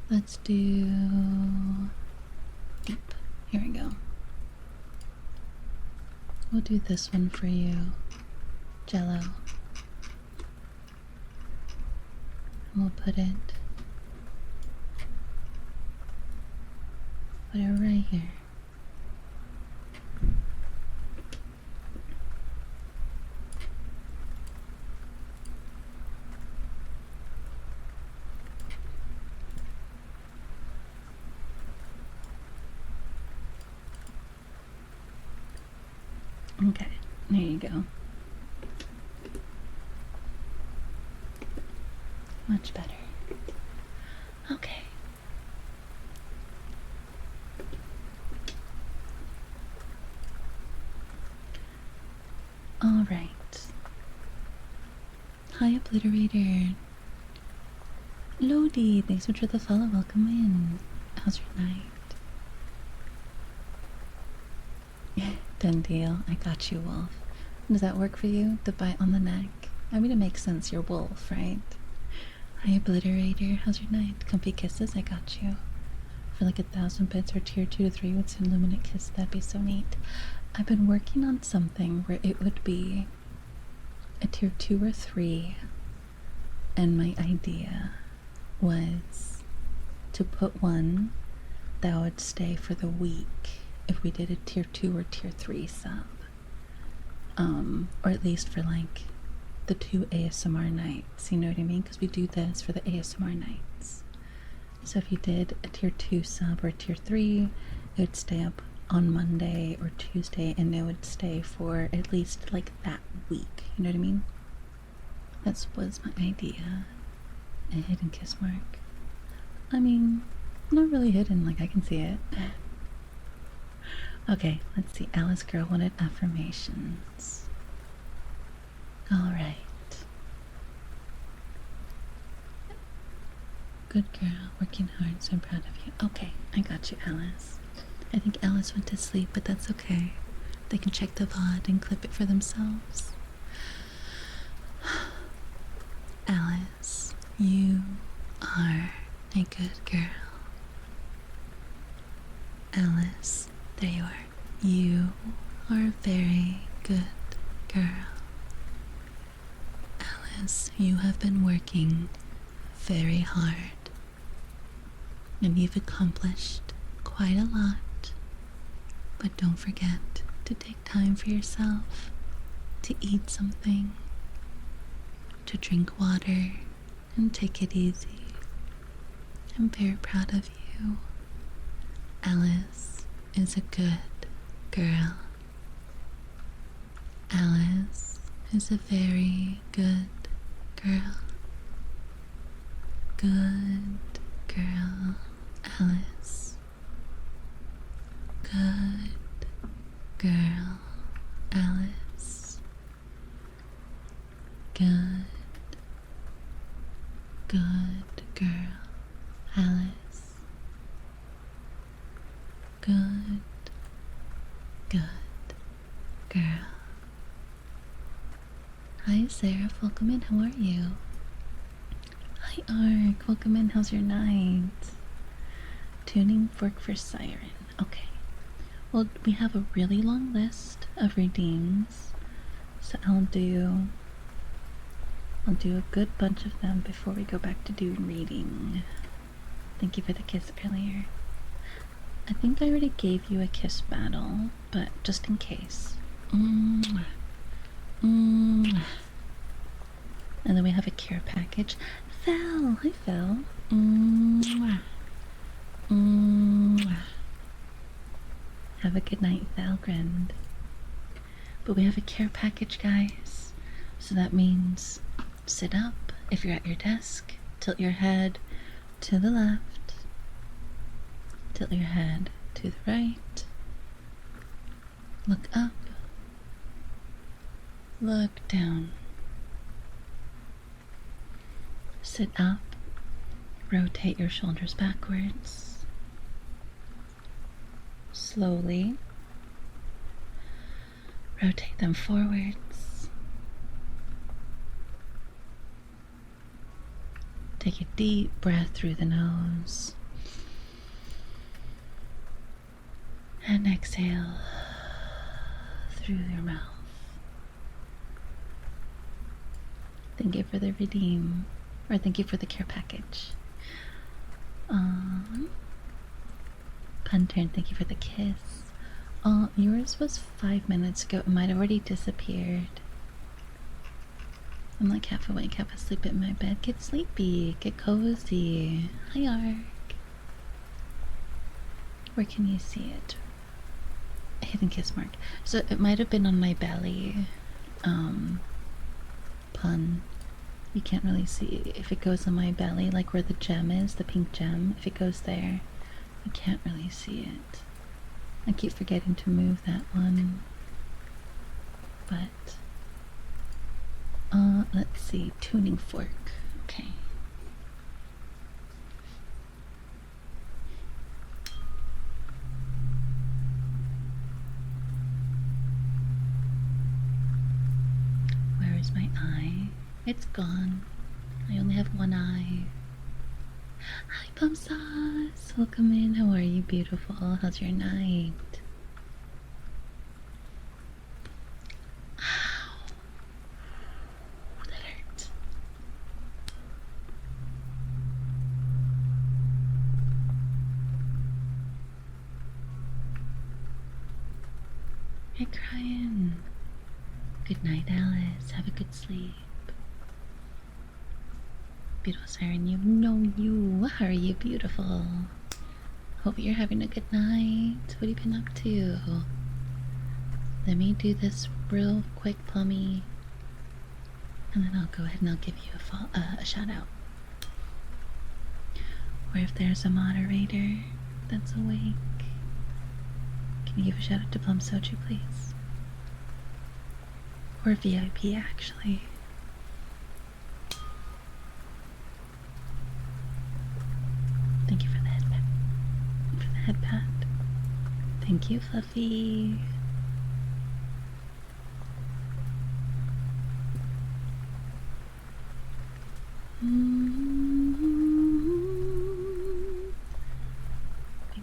Let's do deep. Here we go. We'll do this one for you, Jello. And we'll put it right here. Okay, there you go. Much better. Okay. All right. Hi, Obliterator. Lodi, thanks so much for the follow. Welcome in. How's your night? Done deal. I got you, Wolf. Does that work for you? The bite on the neck? I mean, it makes sense. You're Wolf, right? Hi, Obliterator. How's your night? Comfy kisses? I got you. For like 1,000 bits or tier 2 to 3 with some luminant kiss. That'd be so neat. I've been working on something where it would be a tier 2 or 3. And my idea was to put one that would stay for the week if we did a tier 2 or tier 3 sub. Or at least for like the 2 ASMR nights, you know what I mean? Because we do this for the ASMR nights. So if you did a tier 2 sub or tier 3, it would stay up on Monday or Tuesday, and it would stay for at least like that week, you know what I mean? That was my idea. A hidden kiss mark. I mean, not really hidden, like I can see it. Okay, let's see. Alice Girl wanted affirmations. Alright. Good girl, working hard, so I'm proud of you. Okay, I got you, Alice. I think Alice went to sleep, but that's okay. They can check the VOD and clip it for themselves. Alice, you are a good girl. Alice, there you are. You are a very good girl. Alice, you have been working very hard, and you've accomplished quite a lot. But don't forget to take time for yourself, to eat something, to drink water, and take it easy. I'm very proud of you. Alice is a good girl. Alice is a very good girl. Good girl, Alice. Good girl, Alice. Good girl, Alice. Good girl. Hi Sarah, welcome in, how are you? Hi Ark, welcome in, how's your night? Tuning fork for Siren, okay. Well, we have a really long list of redeems, so I'll do a good bunch of them before we go back to doing reading. Thank you for the kiss earlier. I think I already gave you a kiss battle, but just in case. Mwah. Mwah. And then we have a care package. Fel! Hi Fel! Mwah. Mwah. Have a good night, Valgrind. But we have a care package, guys. So that means sit up if you're at your desk. Tilt your head to the left. Tilt your head to the right. Look up. Look down. Sit up. Rotate your shoulders backwards. Slowly rotate them forwards. Take a deep breath through the nose and exhale through your mouth. Thank you for the redeem, or thank you for the care package. Puntern, thank you for the kiss. Yours was 5 minutes ago. It might have already disappeared. I'm like half awake, half asleep in my bed. Get sleepy, get cozy. Hi, Ark. Where can you see it? Hidden kiss mark. So it might have been on my belly. Pun. You can't really see if it goes on my belly, like where the gem is, the pink gem. If it goes there, you can't really see it. I keep forgetting to move that one. But let's see, tuning fork. Okay. Where is my eye? It's gone. I only have one eye. Hi, Plum Sauce! Welcome in. How are you, beautiful? How's your night? Ow. That hurt. You're crying. Good night, Alice. Have a good sleep. Beautiful Siren, you know you. How are you, beautiful? Hope you're having a good night. What have you been up to? Let me do this real quick, Plummy, and then I'll go ahead and I'll give you a shout out. Or if there's a moderator that's awake, can you give a shout out to Plum Soju, please? Or VIP, actually. Thank you for the headpad. Thank you, Fluffy.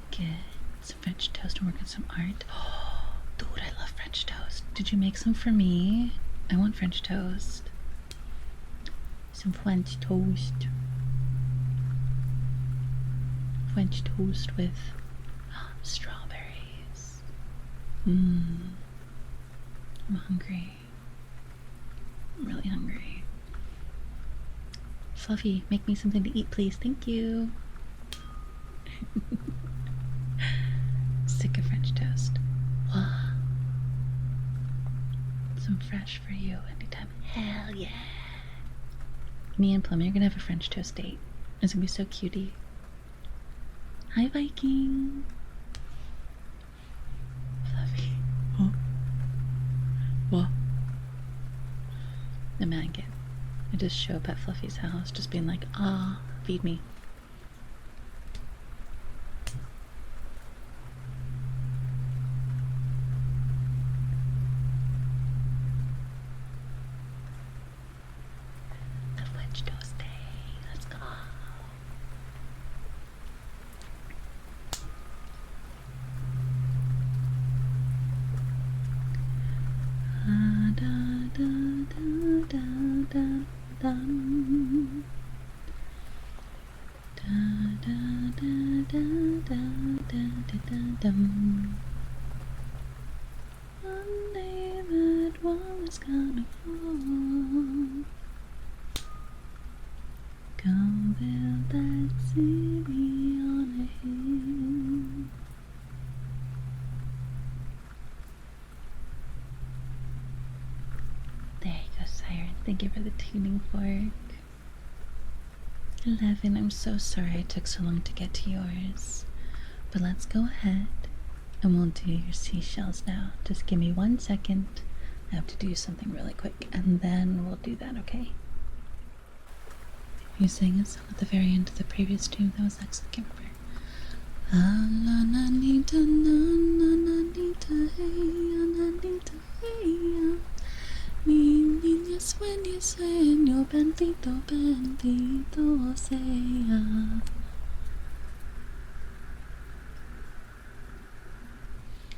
Get some French toast and work on some art. Oh, dude, I love French toast. Did you make some for me? I want French toast. Some French toast. French toast with strawberries. I'm hungry. I'm really hungry. Fluffy, make me something to eat, please. Thank you. Sick of French toast. So some fresh for you anytime. Hell yeah. Me and Plum are gonna have a French toast date. It's gonna be so cutie. Hi, Viking. Fluffy. Huh? What? Imagine. I just show up at Fluffy's house, just being like, ah, feed me. The French toast day. Let's go. One day that wall is gonna fall. Go build that city on a hill. There you go, Siren. Thank you for the tuning fork. 11. I'm so sorry I took so long to get to yours. But let's go ahead and we'll do your seashells now. Just give me 1 second. I have to do something really quick and then we'll do that, okay? You sang a song at the very end of the previous stream that was excellent. Can't remember. Ananita, hey, hey, mi niña sueño, bendito, bendito sea.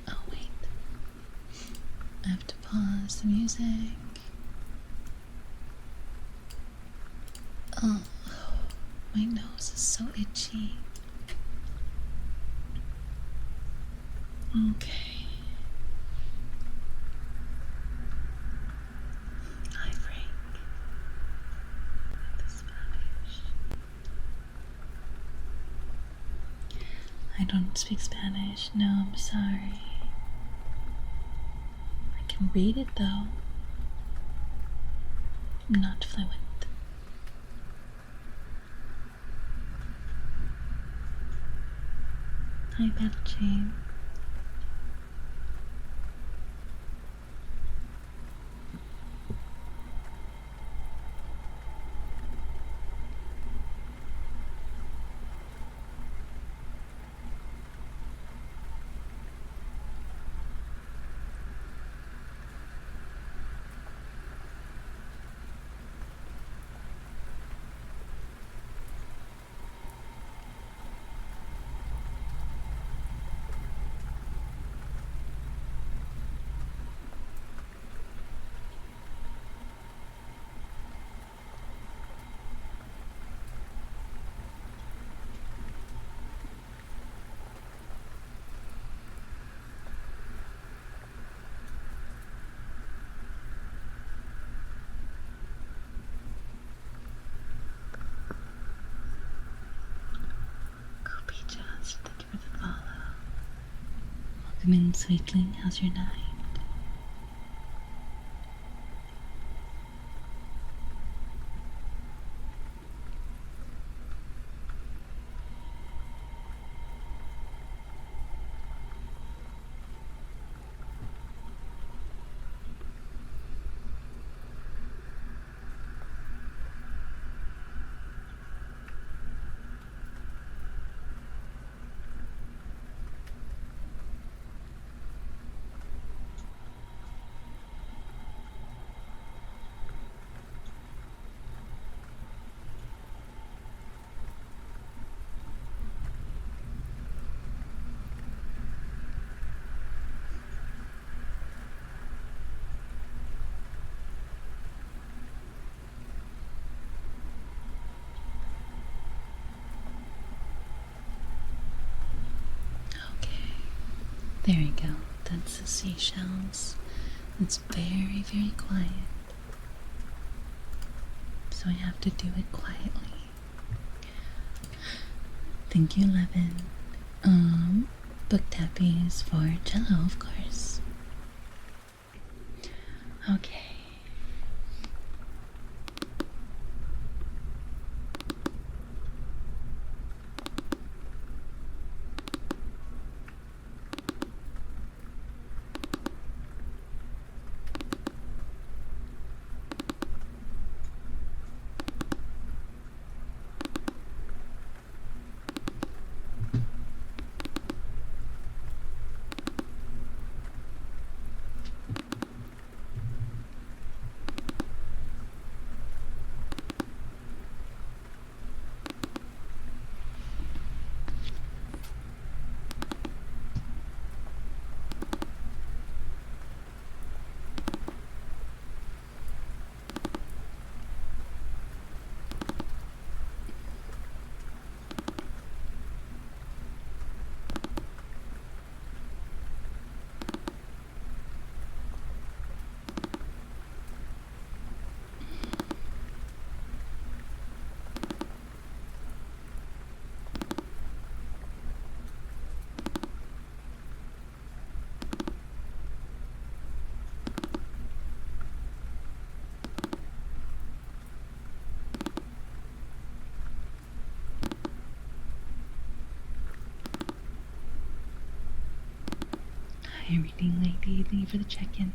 Oh wait, I have to pause the music. Oh, my nose is so itchy. Okay. Hi, Frank. The Spanish. I don't speak Spanish. No, I'm sorry. I can read it though. I'm not fluent. Hi, Beth Jane. Thank you for the follow. Welcome in, sweetling. How's your night? There you go. That's the seashells. It's very, very quiet. So I have to do it quietly. Thank you, Levin. Book tappies for Jello, of course. Okay. Hi, reading lady. Thank you for the check-in.